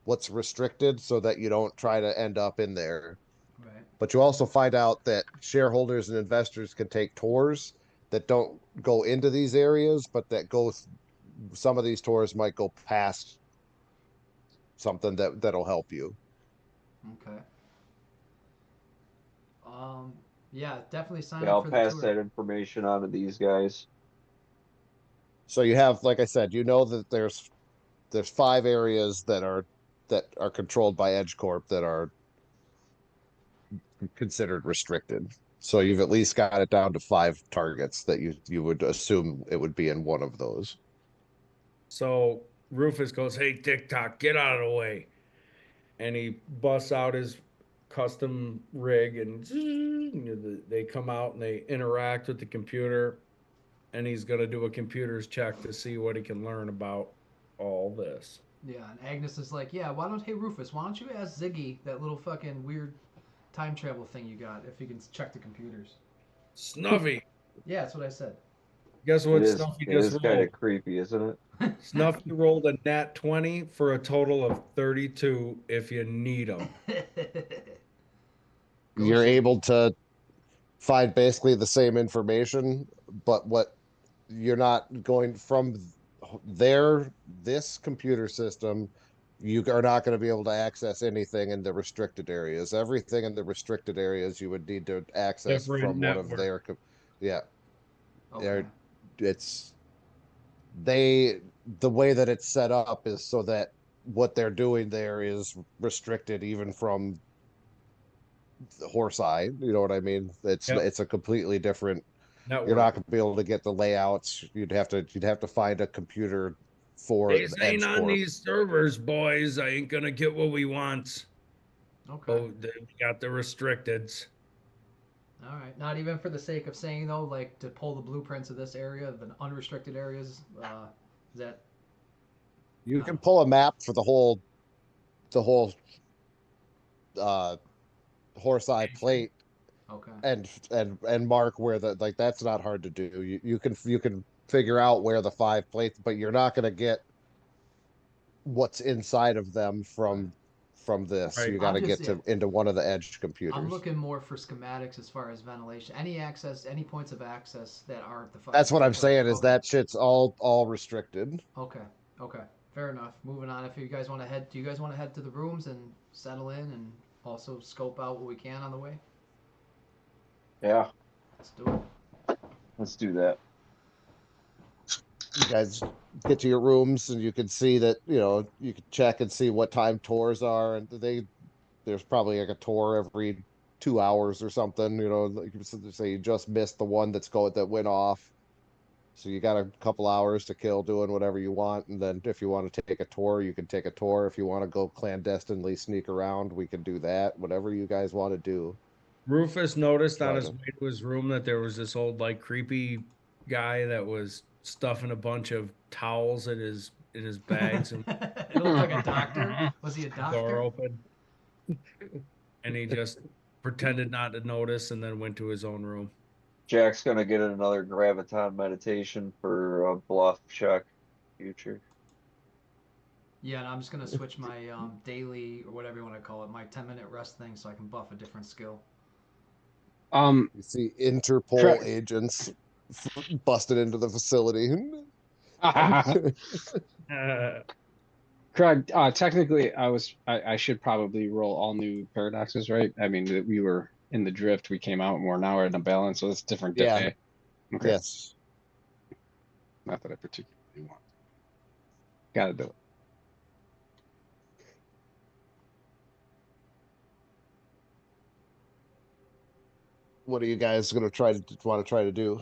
what's restricted so that you don't try to end up in there. Right. But you also find out that shareholders and investors can take tours that don't go into these areas, but that go. Some of these tours might go past something that'll help you. Okay. Yeah, definitely sign Yeah, up I'll for the pass tour. that information on to these guys. So you have, like I said, you know that there's 5 areas that are controlled by Edge Corp that are considered restricted. So you've at least got it down to 5 targets that you would assume it would be in one of those. So Rufus goes, "Hey, TikTok, get out of the way," and he busts out his custom rig, and they come out and they interact with the computer, and he's gonna do a computer's check to see what he can learn about all this. Yeah, and Agnes is like, yeah, hey Rufus, why don't you ask Ziggy that little fucking weird time travel thing you got if you can check the computers? Snuffy, Yeah, that's what I said. guess It what is Snuffy it just is kind rolled? of creepy, isn't it? Snuffy rolled a nat 20 for a total of 32 if you need them. You're able to find basically the same information, but what you're not going from this computer system, you are not going to be able to access anything in the restricted areas. Everything in the restricted areas you would need to access Different from one of network. their yeah. Okay. It's the way that it's set up is so that what they're doing there is restricted even from the horse eye. You know what I mean? Yep. It's a completely different. You're Network. not going to be able to get the layouts. You'd have to find a computer for This the ain't Edge on Corp. these servers, boys. I ain't gonna get what we want. Okay. Oh, they got the restricteds. All right. Not even for the sake of saying though, like to pull the blueprints of this area, the unrestricted areas. Is that You can pull a map for the whole uh horse eye plate okay? and mark where the like that's not hard to do. You can figure out where the 5 plates, but you're not going to get what's inside of them from this. Right. You got I'm to just get yeah. to into one of the Edge I'm computers. looking more for schematics as far as ventilation. Any access, any points of access that aren't the fucking. That's what I'm blueprint. saying is Okay. that shit's all restricted. Okay. Okay. Fair enough. Moving on. If you guys want to head, do you guys want to head to the rooms and settle in and also scope out what we can on the way? Yeah, Let's do it. let's do that. You guys get to your rooms and you can see that, you can check and see what time tours are, and there's probably like a tour every 2 hours or something. Like you say you just missed the one that went off. So you got a couple hours to kill doing whatever you want, and then if you want to take a tour, you can take a tour. If you want to go clandestinely sneak around, we can do that. Whatever you guys want to do. Rufus noticed on Try his to. way to his room that there was this old like creepy guy that was stuffing a bunch of towels in his bags and It looked like a doctor. Was he a the door doctor? open, and he just pretended not to notice and then went to his own room. Jack's gonna get another graviton meditation for a bluff check future. Yeah, and I'm just gonna switch my daily or whatever you want to call it, my 10-minute rest thing, so I can buff a different skill. You see Interpol Cra- agents busted into the facility. Craig, technically, I should probably roll all new paradoxes, right? I mean, we were in the drift, we came out, and we're now in a balance, so it's different Yeah. day. Okay. Yes. Not that I particularly want. Gotta do it. What are you guys gonna want to try to do?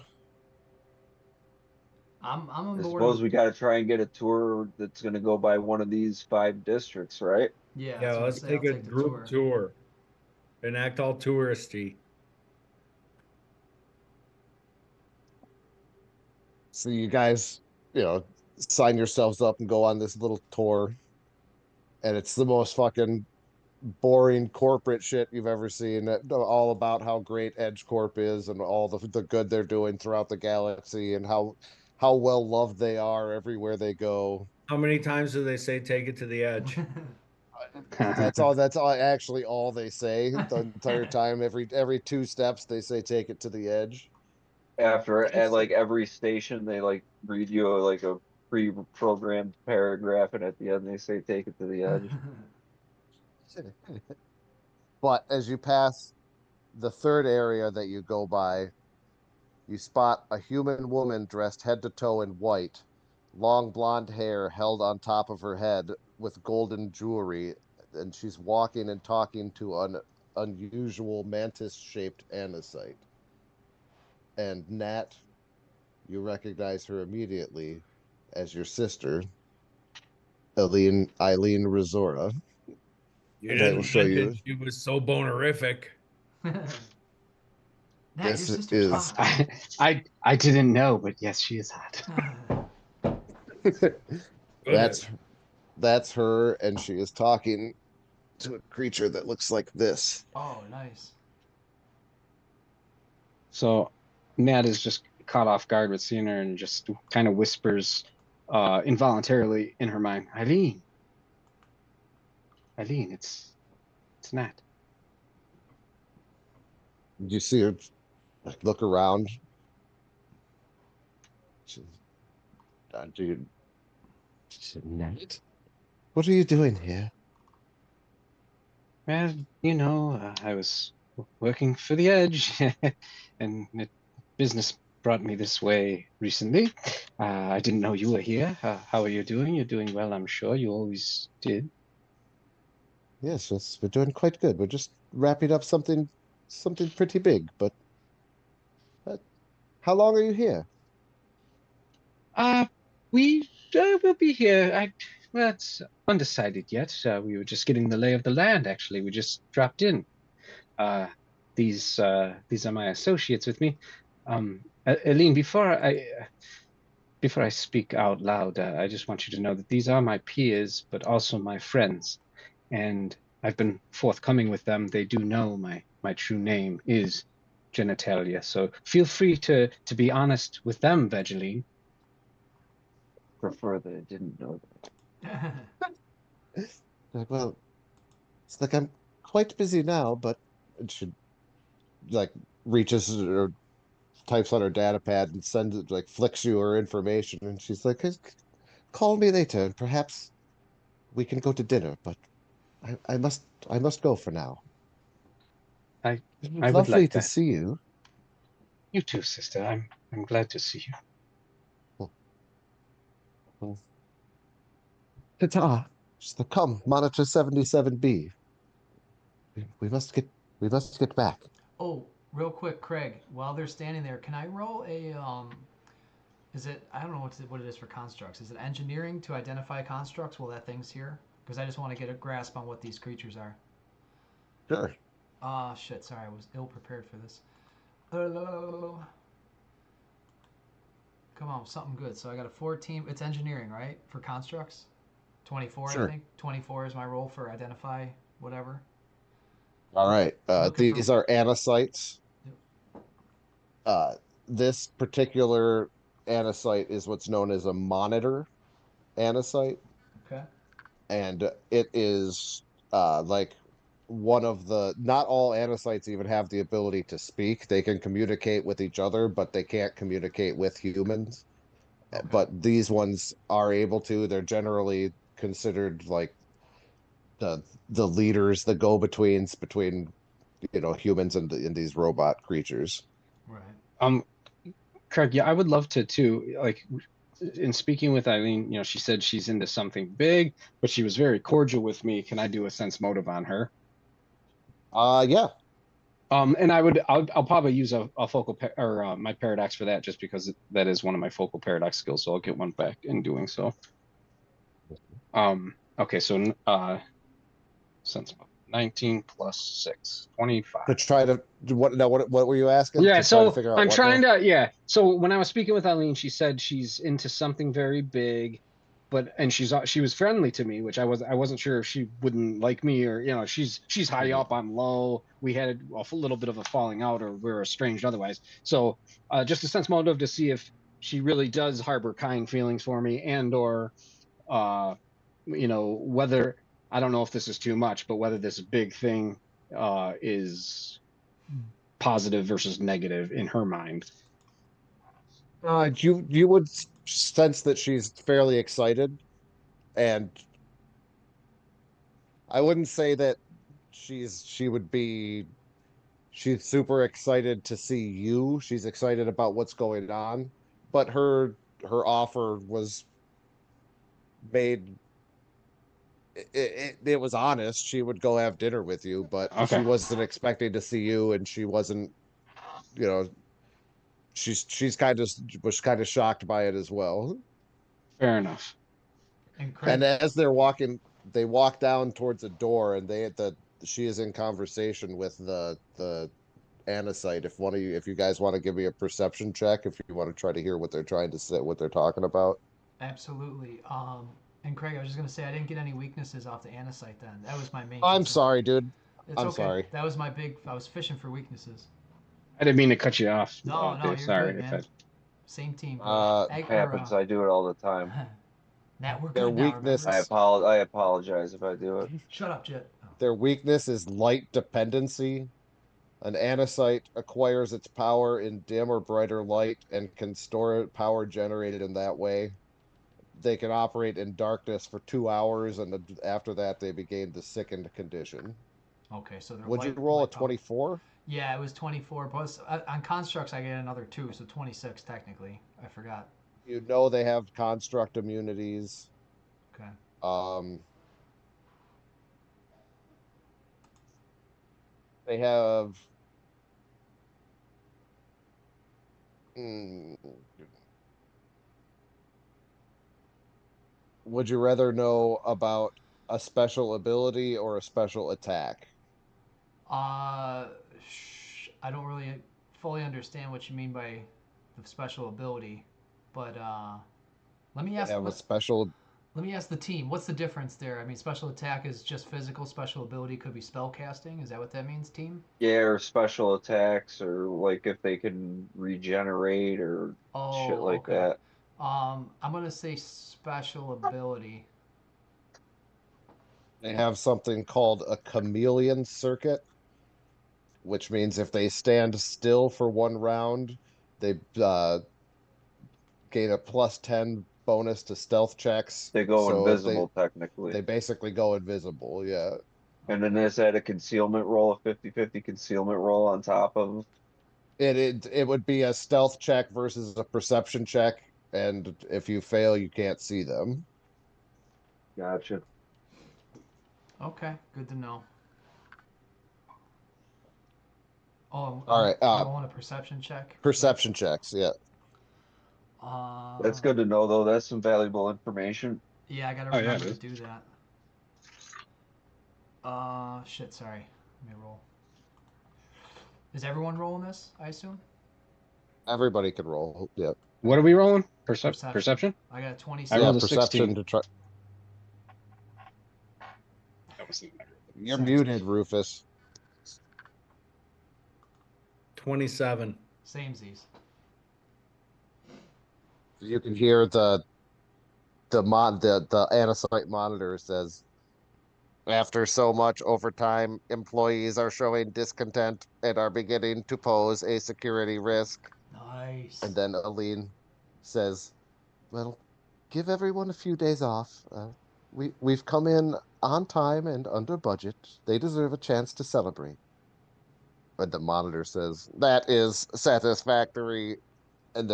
I'm on I board. suppose we gotta try and get a tour that's gonna go by one of these 5 districts, right? Yeah, Yeah, that's what I let's say. I'll take a take the group tour and act all touristy. So you guys, sign yourselves up and go on this little tour, and it's the most fucking boring corporate shit you've ever seen. All about how great Edge Corp is and all the good they're doing throughout the galaxy and how well loved they are everywhere they go. How many times do they say take it to the edge? That's all actually all they say the entire time. Every 2 steps they say take it to the edge. After at like every station, they like read you like a pre-programmed paragraph, and at the end they say take it to the edge. But as you pass the third area that you go by, you spot a human woman dressed head to toe in white, long blonde hair held on top of her head with golden jewelry, and she's walking and talking to an unusual mantis-shaped anisite. And Nat, you recognize her immediately as your sister, Eileen Resora. You And I will didn't show you. mention she was so bonerific. Nat, your This sister's is hot. I didn't know, but yes, she is hot. that's that's her, and she is talking to a creature that looks like this. Oh, nice. So Nat is just caught off guard with seeing her and just kind of whispers involuntarily in her mind, Eileen, it's Nat. You see her like look around. She, dude, Nat, what are you doing here? Well, I was working for the Edge, and business brought me this way recently. I didn't know you were here. How are you doing? You're doing well, I'm sure. You always did. Yes, we're doing quite good. We're just wrapping up something pretty big. But how long are you here? Uh, we will be here. Well, it's undecided yet. We were just getting the lay of the land, actually. We just dropped in. Uh, these are my associates with me. Aline, before I speak out loud, I just want you to know that these are my peers, but also my friends. And I've been forthcoming with them. They do know my true name is genitalia. So feel free to be honest with them, Vegeline. Prefer that I didn't know that. Like, well, it's like I'm quite busy now, but and she like reaches or types on her data pad and sends it, like flicks you her information, and she's like, call me later, and perhaps we can go to dinner. But I must go for now. I It I was would lovely like to that. see you. You too, sister. I'm glad to see you. Well, ta-ta. She's like, come, monitor 77B. We must get back. Oh, real quick, Craig. While they're standing there, can I roll a Is it? I don't know what it is for constructs. Is it engineering to identify constructs while that thing's here? Because I just want to get a grasp on what these creatures are. Sure. Ah, shit. Sorry, I was ill prepared for this. Come on, something good. So I got a 14. It's engineering, right? For constructs? 24, I Sure. think. 24 is my roll for identify whatever. All right. Looking for- These are anicytes. Yep. This particular anicyte is what's known as a monitor anicyte, Okay. and it is like one of the. Not all anicytes even have the ability to speak. They can communicate with each other, but they can't communicate with humans. Okay. But these ones are able to. They're generally considered like the leaders, the go-betweens between humans and these robot creatures. Right. Craig, yeah, I would love to too. Like in speaking with Eileen, she said she's into something big, but she was very cordial with me. Can I do a sense motive on her? Yeah. And I'll probably use a focal or my paradox for that, just because that is one of my focal paradox skills. So I'll get one back in doing so. Okay, so sense motive 19 plus 6, 25. To try to what were you asking? Yeah, To try to so figure out I'm what trying now? to, yeah. So when I was speaking with Eileen, she said she's into something very big, and she was friendly to me, which I wasn't sure if she wouldn't like me, or she's high up, I'm low. We had a little bit of a falling out, or we're estranged otherwise. So just a sense motive to see if she really does harbor kind feelings for me, and or whether, I don't know if this is too much, but whether this big thing is positive versus negative in her mind. You would sense that she's fairly excited, and I wouldn't say that she's super excited to see you. She's excited about what's going on, but her offer was made. It was honest. She would go have dinner with you, but she Okay, wasn't expecting to see you, and she wasn't, you know, she's kind of was kind of shocked by it as well. fair enough. And And Craig. as they're walking, they walk down towards a door, and she is in conversation with the Anacite. If you guys want to give me a perception check, if you want to try to hear what they're trying to say, what they're talking about. Absolutely. And Craig, I was just gonna say I didn't get any weaknesses off the Anacite then. That was my main I'm concern. sorry, dude. It's I'm okay. sorry. That was my big. I was fishing for weaknesses. I didn't mean to cut you off. No, no, Dave. you're Sorry good, if man. Same team, bro. Happens. I do it all the time. Nat, we're Their good now. Remember? weakness I apologize if I do it. Shut up, Jet. Oh. their weakness is light dependency. An Anacite acquires its power in dim or brighter light and can store power generated in that way. They can operate in darkness for 2 hours, and after that, they begin the sickened condition. Okay, so they're Would you light. roll a Light power. 24? Yeah, it was 24. Plus, on constructs, I get another 2, so 26 technically. I forgot. You know they have construct immunities. Okay. They have. Hmm, would you rather know about a special ability or a special attack? Uh, I don't really fully understand what you mean by the special ability, but let me They ask. have a special. Let me ask the team. What's the difference there? I mean, special attack is just physical. Special ability could be spell casting. Is that what that means, team? Yeah, or special attacks, or like if they can regenerate or shit Oh, like okay. that. I'm gonna say special ability. They have something called a chameleon circuit, which means if they stand still for 1 round, they gain a +10 bonus to stealth checks. They go So invisible technically. they basically go invisible. Yeah. And then there's that a concealment roll, a 50-50 concealment roll on top of. It would be a stealth check versus a perception check, and if you fail, you can't see them. Gotcha. Okay, good to know. Oh, All right. I'm rolling a perception check. Perception checks. Yeah. That's good to know, though. That's some valuable information. Yeah, I gotta Oh, yeah, remember it to is. do that. Shit, sorry. Let me roll. Is everyone rolling this, I assume? Everybody can roll. Yeah. What are we rolling? Perception. Perception? I got a I 27. rolled Yeah, a perception 16. to try. That was You're Same. muted, Rufus. 27. Samesies. You can hear the anasite monitor says, after so much overtime, employees are showing discontent and are beginning to pose a security risk. Nice. And then Aline says, well, give everyone a few days off. We've come in on time and under budget. They deserve a chance to celebrate. But the monitor says, that is satisfactory. And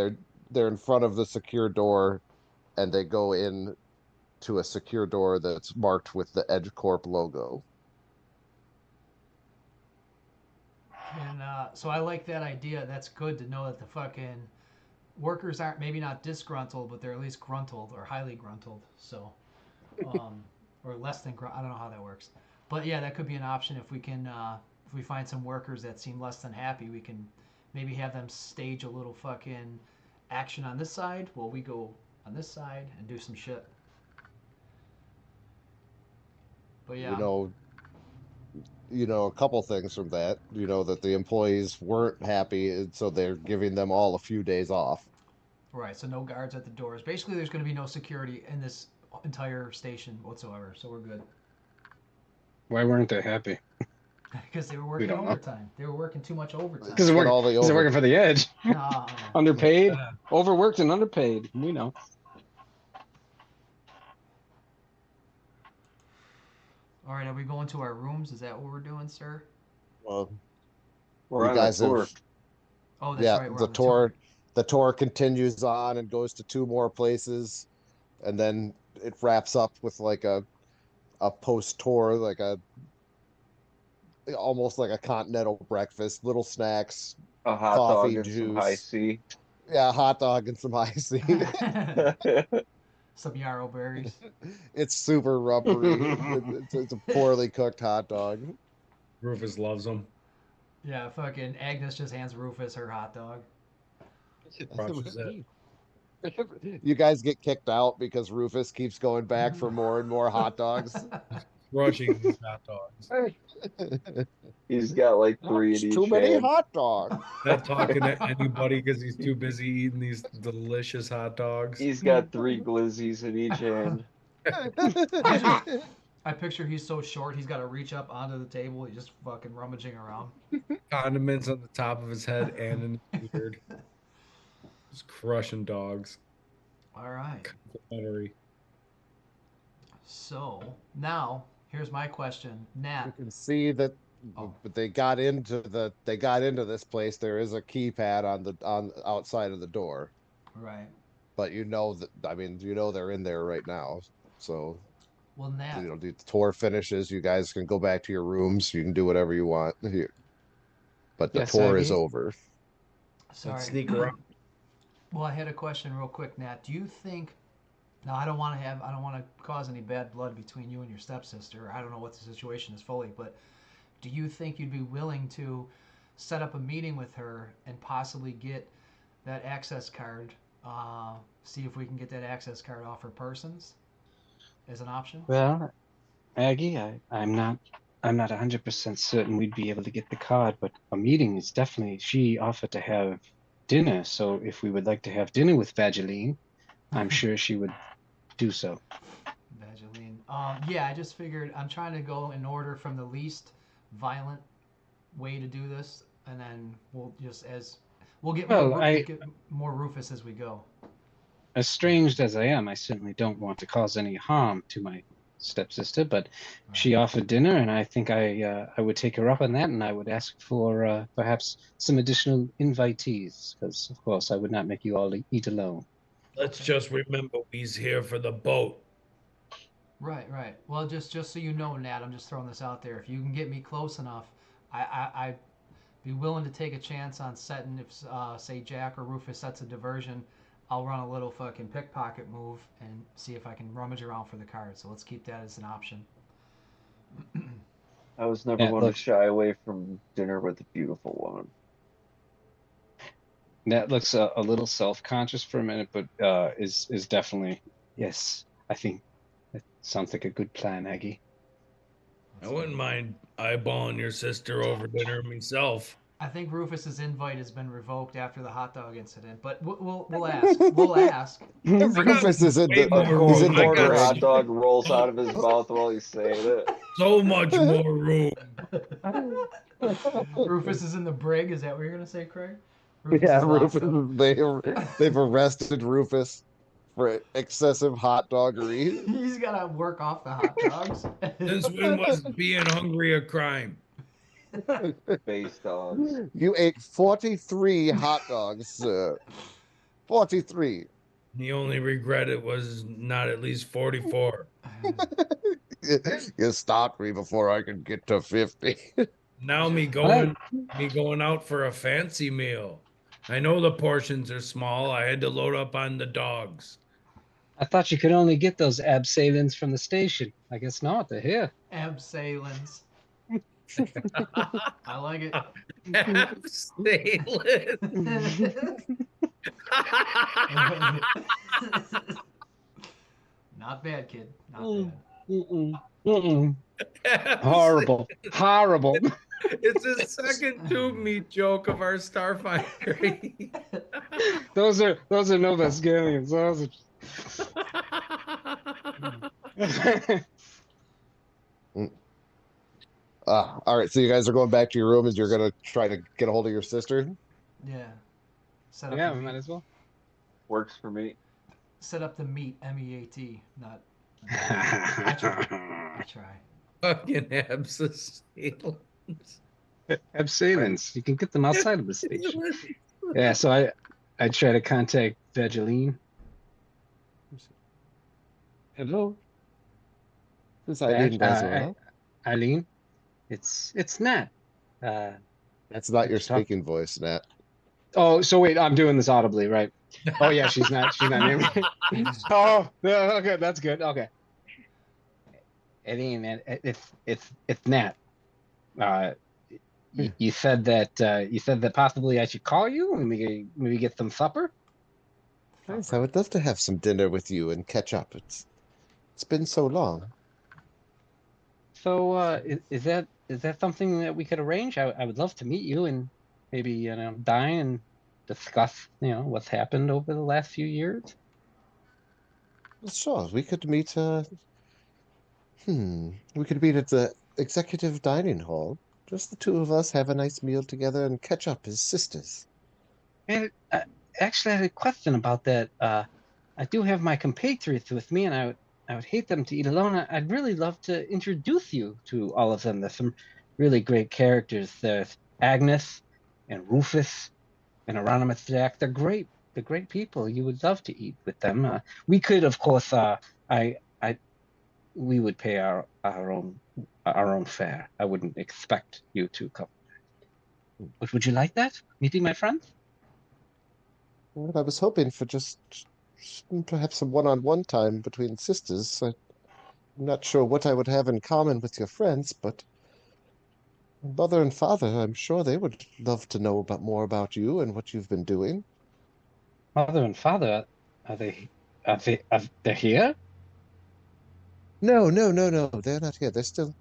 they're in front of the secure door, and they go in to a secure door that's marked with the Edge Corp logo. And so I like that idea. That's good to know that the fucking workers aren't maybe not disgruntled, but they're at least gruntled or highly gruntled. So, or less than I don't know how that works. But yeah, that could be an option if we can. If we find some workers that seem less than happy, we can maybe have them stage a little fucking action on this side while we go on this side and do some shit. But yeah, A couple things from that. That the employees weren't happy, and so they're giving them all a few days off. right. So no guards at the doors. Basically, there's going to be no security in this entire station whatsoever. So we're good. Why weren't they happy? Because they were We working don't know. overtime. They were working too much overtime. Because Get all the they're over. working for the Edge. No. Underpaid, overworked, and underpaid. We know. All right, are we going to our rooms? Is that what we're doing, sir? Well, We're you on a guys tour. have Oh, that's right. We're the on the tour. tour continues on and goes to two more places, and then it wraps up with like a post tour, like a almost like a continental breakfast, little snacks, A hot dog coffee, and some high juice. C. Yeah, hot dog and some icy. Some yarrow berries. It's super rubbery. It's a poorly cooked hot dog. Rufus loves them. Yeah, fucking Agnes just hands Rufus her hot dog. Crushes it. You guys get kicked out because Rufus keeps going back for more and more hot dogs. Crushing these hot dogs. He's got like 3 in That's too each many hand. hot dogs. Not talking to anybody because he's too busy eating these delicious hot dogs. He's got 3 glizzies in each hand. I picture he's so short, he's got to reach up onto the table. He's just fucking rummaging around. Condiments on the top of his head and in his beard. Just crushing dogs. All right. Complimentary. So now here's my question, Nat. You can see that but they got into this place. There is a keypad on outside of the door. Right. But they're in there right now. So Well, Nat. the tour finishes, you guys can go back to your rooms. You can do whatever you want here. But the Yes, tour is Aggie. over. Sorry. Let's sneak around. Well, I had a question real quick, Nat. Do you think? Now, I don't want to cause any bad blood between you and your stepsister. I don't know what the situation is fully, but do you think you'd be willing to set up a meeting with her and possibly get that access card? See if we can get that access card off her persons as an option. Well, Aggie, I'm not 100% certain we'd be able to get the card, but a meeting is definitely. She offered to have dinner, so if we would like to have dinner with Vageline, I'm sure she would do so. Vageline. Yeah, I just figured I'm trying to go in order from the least violent way to do this, and then we'll get more Rufus as we go. As strange as I am, I certainly don't want to cause any harm to my stepsister, but she offered dinner, and I think I would take her up on that, and I would ask for perhaps some additional invitees, because of course I would not make you all eat alone. Let's just remember he's here for the boat. Right. Well, just so you know, Nat, I'm just throwing this out there. If you can get me close enough, I'd be willing to take a chance on setting, if say Jack or Rufus sets a diversion, I'll run a little fucking pickpocket move and see if I can rummage around for the card. So let's keep that as an option. I was never Yeah, one to look, shy away from dinner with a beautiful woman. that looks a little self-conscious for a minute, but is definitely yes. I think that sounds like a good plan, Aggie. I wouldn't mind eyeballing your sister over dinner myself. I think Rufus's invite has been revoked after the hot dog incident, but we'll ask. We'll ask. Rufus is in Way the more room. he's in the I got Quarter hot brig. dog rolls out of his mouth while he's saying it. so much more room. Rufus is in the brig. Is that what you're gonna say, Craig? Yeah, is locked Rufus. up. They've arrested Rufus for excessive hot doggery. He's gotta work off the hot dogs. Since when was being hungry a crime? Face dogs. You ate 43 hot dogs, sir. 43. The only regret it was not at least 44. You stopped me before I could get to 50. Now me going out for a fancy meal. I know the portions are small. I had to load up on the dogs. I thought you could only get those abseilings from the station. I guess not. They're here. Abseilings. I like it. Not bad, kid. Not bad. Horrible. Horrible. It's a second tube meat joke of our Starfinder. Those are no Vescalians. Those are... All right, so you guys are going back to your room as you're going to try to get a hold of your sister? Yeah. Set up yeah, the we meat. might as well. Works for me. Set up the meat, MEAT, not. I try. Fucking abscess. Abseilings. You can get them outside of the station. Yeah, so I try to contact Vageline. Hello? This is Eileen Bazwell. Eileen, it's Nat. That's not your speaking voice, Nat. Oh, so wait, I'm doing this audibly, right? Oh yeah, she's not near me. Oh, okay, that's good. Okay. Eileen, it's Nat. You said that possibly I should call you and maybe get some supper. Yes, I would love to have some dinner with you and catch up. It's been so long. So is that something that we could arrange? I would love to meet you and maybe dine and discuss what's happened over the last few years. Sure, we could meet. We could meet at the executive dining hall. Just the two of us, have a nice meal together and catch up as sisters. And actually, I had a question about that. I do have my compatriots with me, and I would hate them to eat alone. I'd really love to introduce you to all of them. There's some really great characters. There's Agnes and Rufus and Anonymous Jack. They're great. They're great people. You would love to eat with them. We could, of course, we would pay our own fare. I wouldn't expect you to come. But would you like that? Meeting my friends? Well, I was hoping for just perhaps some one-on-one time between sisters. I'm not sure what I would have in common with your friends, but mother and father, I'm sure they would love to know more about you and what you've been doing. Mother and father, are they they're here? No, they're not here. They're still...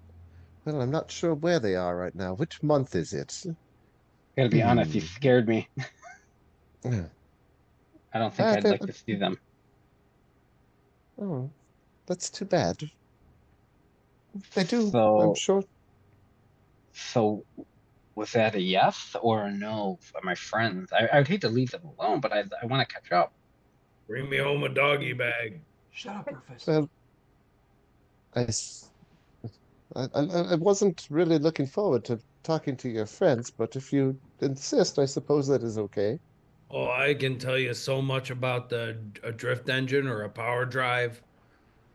Well, I'm not sure where they are right now. Which month is it? Gotta be honest, you scared me. Yeah. I don't think I'd like to see them. Oh, that's too bad. They do, So, I'm sure. So, was that a yes or a no for my friends? I would hate to leave them alone, but I want to catch up. Bring me home a doggy bag. Shut up, Rufus. Well, I wasn't really looking forward to talking to your friends, but if you insist, I suppose that is okay. Oh, I can tell you so much about a drift engine or a power drive.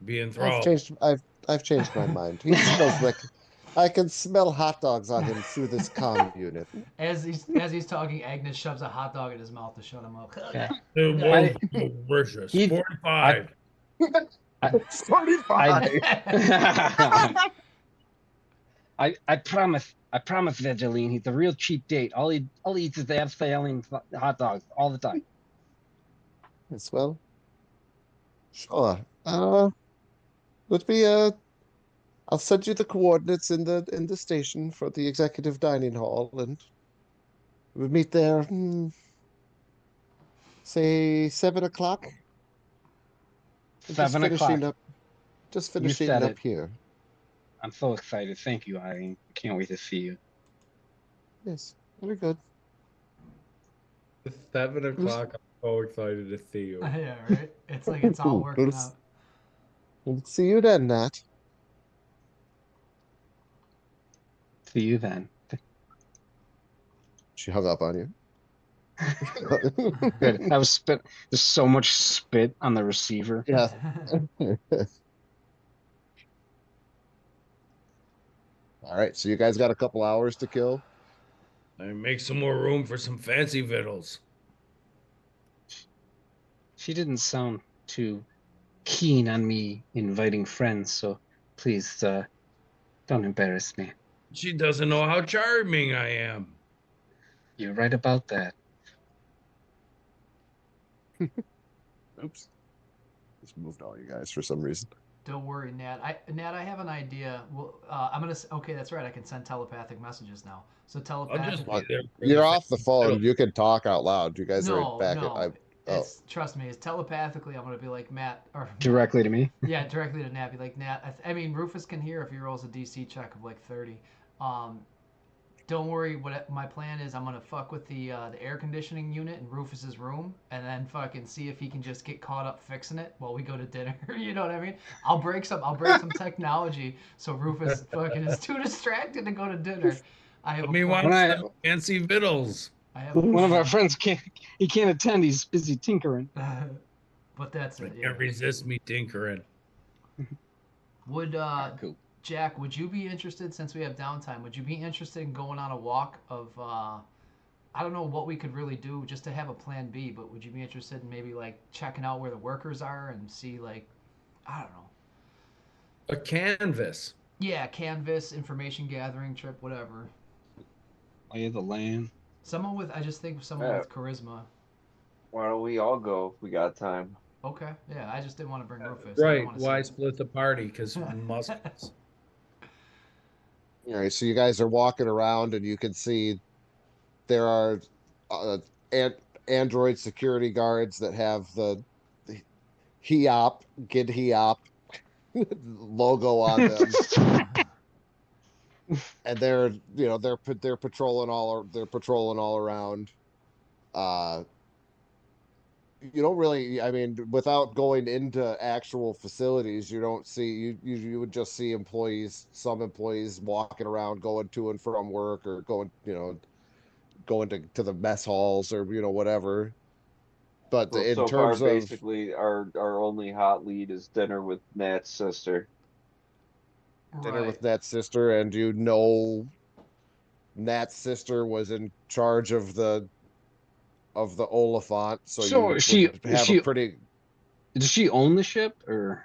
Be enthralled. I've changed my mind. He smells like I can smell hot dogs on him through this comm unit. As he's talking, Agnes shoves a hot dog in his mouth to shut him up. Yeah. It was delicious. He- 45. I 45. I promise Evangeline, he's a real cheap date. All he eats is the abseiling hot dogs all the time. Yes, well, sure. Let me I'll send you the coordinates in the station for the executive dining hall, and we'll meet there. Say 7 o'clock. I'm just 7 finishing o'clock. up. Just You finishing said up it. here. I'm so excited. Thank you, I can't wait to see you. Yes, very good. It's 7 o'clock. I'm so excited to see you. Yeah, right. It's like it's all working out. We'll see you then, Nat. See you then. She hung up on you. Good. That was spit. There's so much spit on the receiver. Yeah. All right, so you guys got a couple hours to kill. And make some more room for some fancy victuals. She didn't sound too keen on me inviting friends, so please don't embarrass me. She doesn't know how charming I am. You're right about that. Oops. Just moved all you guys for some reason. Don't worry, Nat. I have an idea. Well, I'm gonna. Okay, that's right. I can send telepathic messages now. So I'll telepathic. just be there for You're the off the fancy phone. victuals. You can talk out loud. You guys No, are back. no. Oh. It's trust me. It's telepathically. I'm gonna be like Matt or Directly to me. yeah, directly to Nat. Be like Nat. I mean, Rufus can hear if he rolls a DC check of like 30. Don't worry. What my plan is, I'm gonna fuck with the air conditioning unit in Rufus's room, and then fucking see if he can just get caught up fixing it while we go to dinner. You know what I mean? I'll break some technology so Rufus fucking is too distracted to go to dinner. I have Let a me plan. want some fancy victuals. I have a One of our plan. friends can't attend. He's busy tinkering. But that's I it. Yeah. can't resist me tinkering. Would Cool. Jack, would you be interested, since we have downtime, would you be interested in going on a walk of, I don't know what we could really do just to have a plan B, but would you be interested in maybe like checking out where the workers are and see like, I don't know. A canvas. Yeah, canvas, information gathering trip, whatever. Lay of the land. Someone with, I just think someone Yeah. with charisma. Why don't we all go if we got time? Okay, yeah, I just didn't want to bring Rufus. I didn't Right. wanna Why see- split the party? Because muskets. All right, so you guys are walking around, and you can see there are Android security guards that have the HEOP, Gid HEOP logo on them, and they're patrolling all around. You don't really, I mean, without going into actual facilities, you don't see you would just see some employees walking around, going to and from work, or going to the mess halls, or whatever. But So, in so far, terms of basically, our only hot lead is dinner with Nat's sister. dinner Right. with Nat's sister, and Nat's sister was in charge of the Oliphant, so So you she- would have she- a pretty. Does she own the ship, or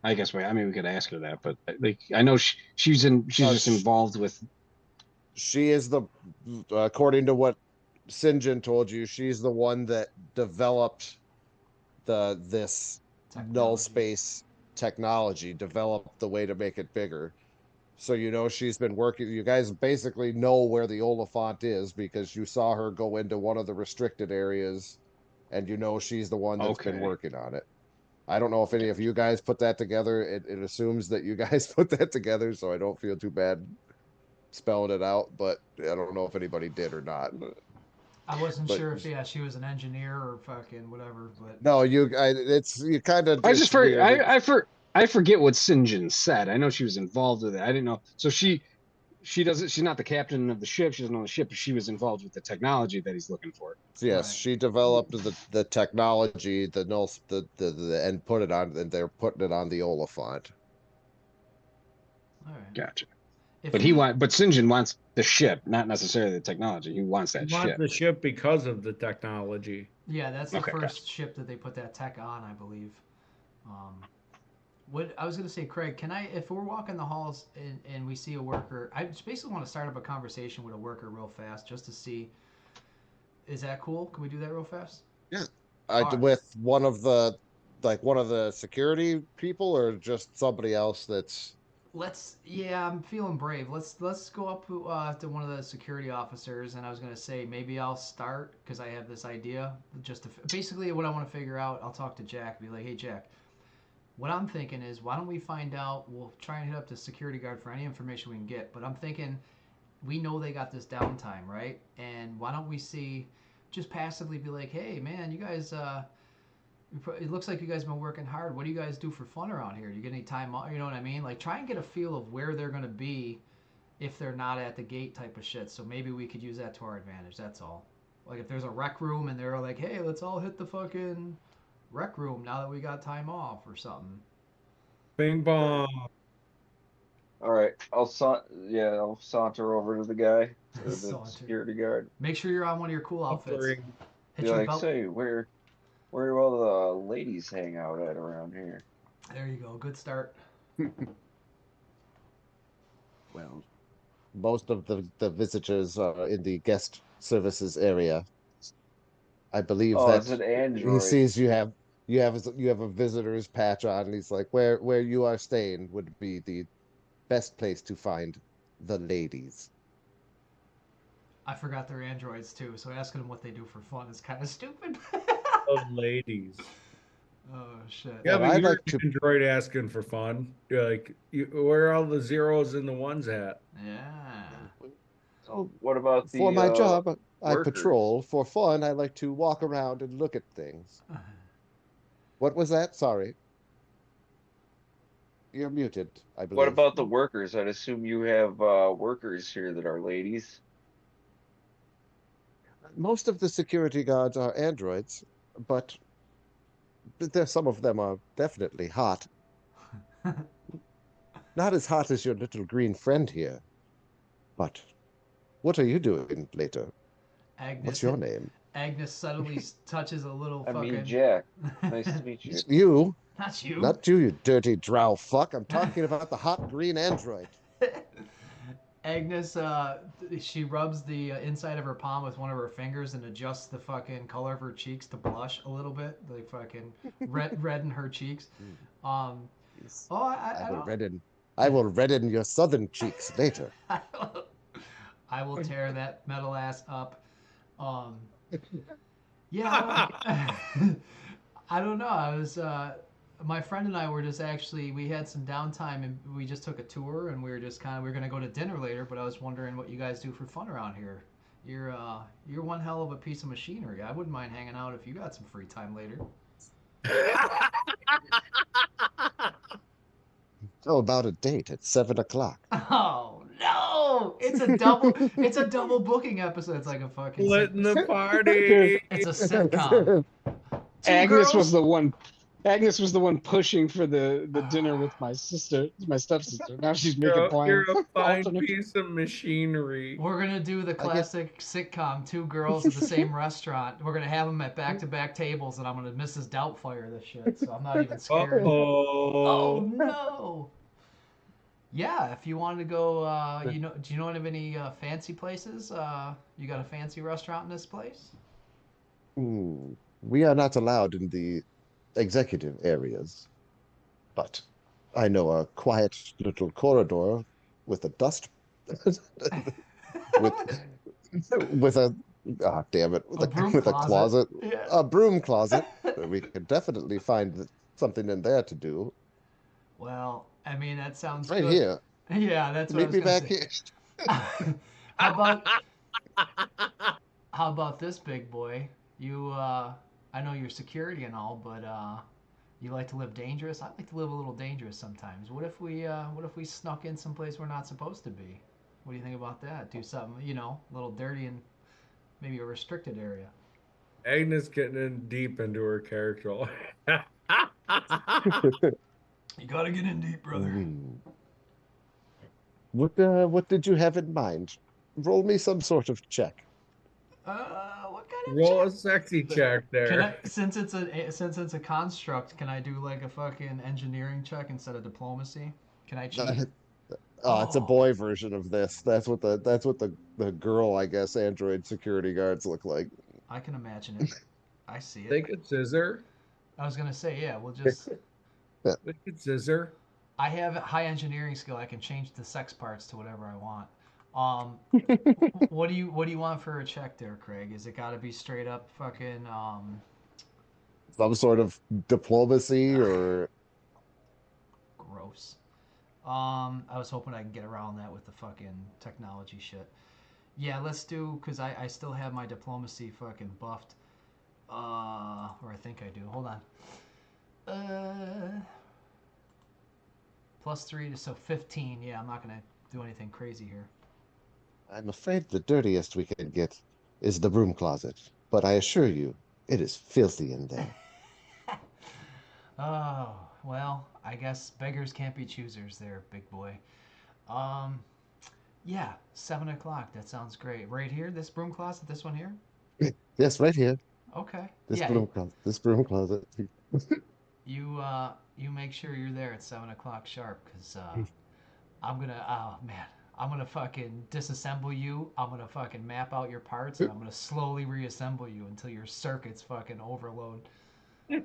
I guess I mean we could ask her that, but like I know she's just involved with. She is according to what Sinjin told you, she's the one that developed this null Technology. space technology, developed the way to make it bigger. So she's been working. You guys basically know where the Oliphant is because you saw her go into one of the restricted areas, and she's the one that's been Okay. working on it. I don't know if any of you guys put that together. It assumes that you guys put that together, so I don't feel too bad spelling it out, but I don't know if anybody did or not. I wasn't But- sure if she was an engineer or fucking whatever, but No, you kind of. I forget what Sinjin said. I know she was involved with it. I didn't know. So she doesn't. She's not the captain of the ship. She doesn't own the ship, but she was involved with the technology that he's looking for. Yes, Right. she developed the technology, and put it on, and they're putting it on the Oliphant. all right. Gotcha. if But but St. John wants the ship, not necessarily the technology. He wants He that wants ship. the ship because of the technology. yeah, that's the Okay, first ship that they put that tech on, I believe. What I was gonna say, Craig, can I, if we're walking the halls and we see a worker, I just basically want to start up a conversation with a worker real fast, just to see. Is that cool? Can we do that real fast? Yeah. Alright. With one of the security people, or just somebody else that's Yeah, I'm feeling brave. Let's go up to one of the security officers, and I was gonna say maybe I'll start because I have this idea. Just to, basically what I want to figure out. I'll talk to Jack. Be like, hey Jack, what I'm thinking is, why don't we find out? We'll try and hit up the security guard for any information we can get. But I'm thinking, we know they got this downtime, right? And why don't we see, just passively be like, hey man, you guys, it looks like you guys have been working hard. What do you guys do for fun around here? Do you get any time off? You know what I mean? Like, try and get a feel of where they're gonna be if they're not at the gate, type of shit. So maybe we could use that to our advantage. That's all. Like, if there's a rec room and they're like, hey, let's all hit the fucking rec room now that we got time off or something. Bing bong. All right, I'll saunter over to the guy, to the Saunter. security guard. Make sure you're on one of your cool outfits. Hit Be your like, belt. say, where do all the ladies hang out at around here? There you go. Good start. well, most of the visitors are in the guest services area. I believe Oh, that it's an he android. sees you have a visitor's patch on, and he's like, where you are staying would be the best place to find the ladies. I forgot they're androids too, so asking them what they do for fun is kind of stupid. Of ladies. Oh shit. Yeah, Well, but I you're like an to. android asking for fun. You're like, where are all the zeros and the ones at? Yeah. Oh, What about for my the job, I workers? patrol. For fun, I like to walk around and look at things. What was that? Sorry. You're muted, I What believe. about the workers? I'd assume you have workers here that are ladies. Most of the security guards are androids, but some of them are definitely hot. Not as hot as your little green friend here. But what are you doing later? Agnes. What's your name? Agnes suddenly touches a little I mean, fucking. Jack. Nice to meet you. It's you, Not you. not you, you dirty drow fuck. I'm talking about the hot green android. Agnes, she rubs the inside of her palm with one of her fingers and adjusts the fucking color of her cheeks to blush a little bit, like fucking redden her cheeks. Um, Yes. oh, I I will redden your southern cheeks later. I will tear that metal ass up. Um, yeah, I don't know. I was my friend and I were just actually, we had some downtime and we just took a tour and we were just kind of, we are gonna go to dinner later, but I was wondering what you guys do for fun around here. You're one hell of a piece of machinery. I wouldn't mind hanging out if you got some free time later. How about a date at 7 o'clock? Oh no! It's a double booking episode. It's like a fucking Splitting the sitcom. party. It's a sitcom. Agnes girls? was the one. Agnes was the one pushing for the dinner with my stepsister. Now she's making You're plans. a fine Alternate. piece of machinery. We're gonna do the I get- classic sitcom, two girls at the same restaurant. We're gonna have them at back-to-back tables, and I'm gonna Mrs. Doubtfire this shit. So I'm not even scared. Oh Uh-oh. no! Yeah, if you wanted to go, do you know of any fancy places? You got a fancy restaurant in this place? We are not allowed in the executive areas, but I know a quiet little corridor with a dust with with a damn it, A broom with a closet. closet, Yeah. a broom closet. We could definitely find something in there to do. Well, I mean, that sounds Right good. here. Yeah, that's what I Meet was me gonna back say. here. How about this, big boy? You, I know you're security and all, but you like to live dangerous. I like to live a little dangerous sometimes. What if we snuck in someplace we're not supposed to be? What do you think about that? Do something, a little dirty in maybe a restricted area. Agnes getting in deep into her character. You gotta get in deep, brother. What did you have in mind? Roll me some sort of check. What kind of Roll a check? sexy check Can I, there. since it's a construct, can I do like a fucking engineering check instead of diplomacy? Can I cheat? Oh, it's a Oh, boy version of this. That's what the girl, I guess, android security guards look like. I can imagine it. I see it. They could scissor. I was gonna say, yeah, we'll just. They could scissor. I have high engineering skill. I can change the sex parts to whatever I want. What do you want for a check there, Craig? Is it got to be straight up fucking Some sort of diplomacy or gross? I was hoping I can get around that with the fucking technology shit. Yeah, let's do because I still have my diplomacy fucking buffed. Or I think I do. Hold on. +3 to so 15. Yeah, I'm not gonna do anything crazy here. I'm afraid the dirtiest we can get is the broom closet, but I assure you, it is filthy in there. Oh, well, I guess beggars can't be choosers there, big boy. Um, yeah, 7 o'clock. That sounds great. Right here, this broom closet, this one here. Yes, right here. Okay. This Yeah, broom closet. This broom closet. you make sure you're there at 7 o'clock sharp, cause I'm gonna oh man, I'm gonna fucking disassemble you. I'm gonna fucking map out your parts, and I'm gonna slowly reassemble you until your circuits fucking overload. I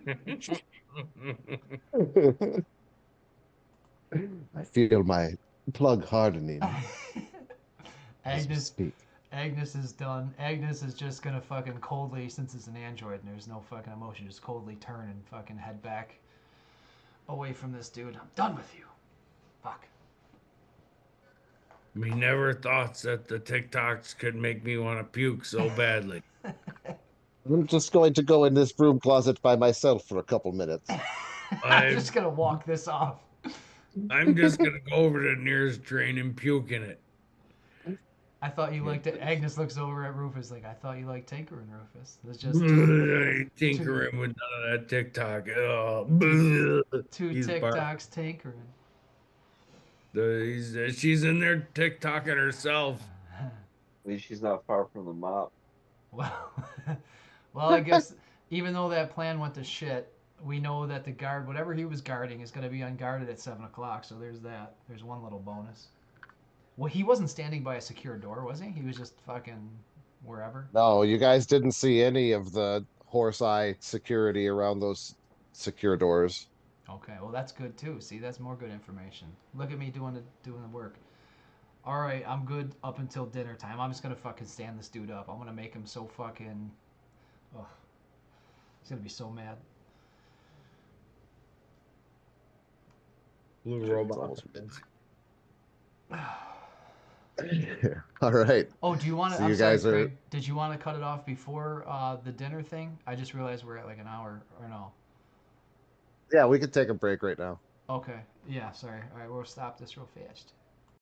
feel my plug hardening as we Agnes speak. Agnes is done. Agnes is just gonna fucking coldly, since it's an android and there's no fucking emotion, just coldly turn and fucking head back away from this dude. I'm done with you. Fuck. Me never thought that the TikToks could make me want to puke so badly. I'm just going to go in this broom closet by myself for a couple minutes. I'm I'm just gonna walk this off. I'm just gonna go over to the nearest drain and puke in it. I thought you liked it. Agnes looks over at Rufus like, I thought you liked tinkering, Rufus. There's just I ain't two, tinkering with none of that TikTok. Oh, two he's barf. TikToks tinkering. She's in there TikToking herself. At least she's not far from the mop. Well, well, I guess even though that plan went to shit, we know that the guard, whatever he was guarding, is going to be unguarded at 7 o'clock. So there's that. There's one little bonus. Well, he wasn't standing by a secure door, was he? He was just fucking wherever. No, you guys didn't see any of the horse eye security around those secure doors. Okay, well that's good too. See, that's more good information. Look at me doing the work. All right, I'm good up until dinner time. I'm just gonna fucking stand this dude up. I'm gonna make him so fucking. Oh, he's gonna be so mad. Blue It's robot. almost All right. Oh, do you want to? So I'm you sorry, guys are Craig. Did you want to cut it off before the dinner thing? I just realized we're at like an hour or no. Yeah, we could take a break right now. Okay. Yeah. Sorry. All right. We'll stop this real fast.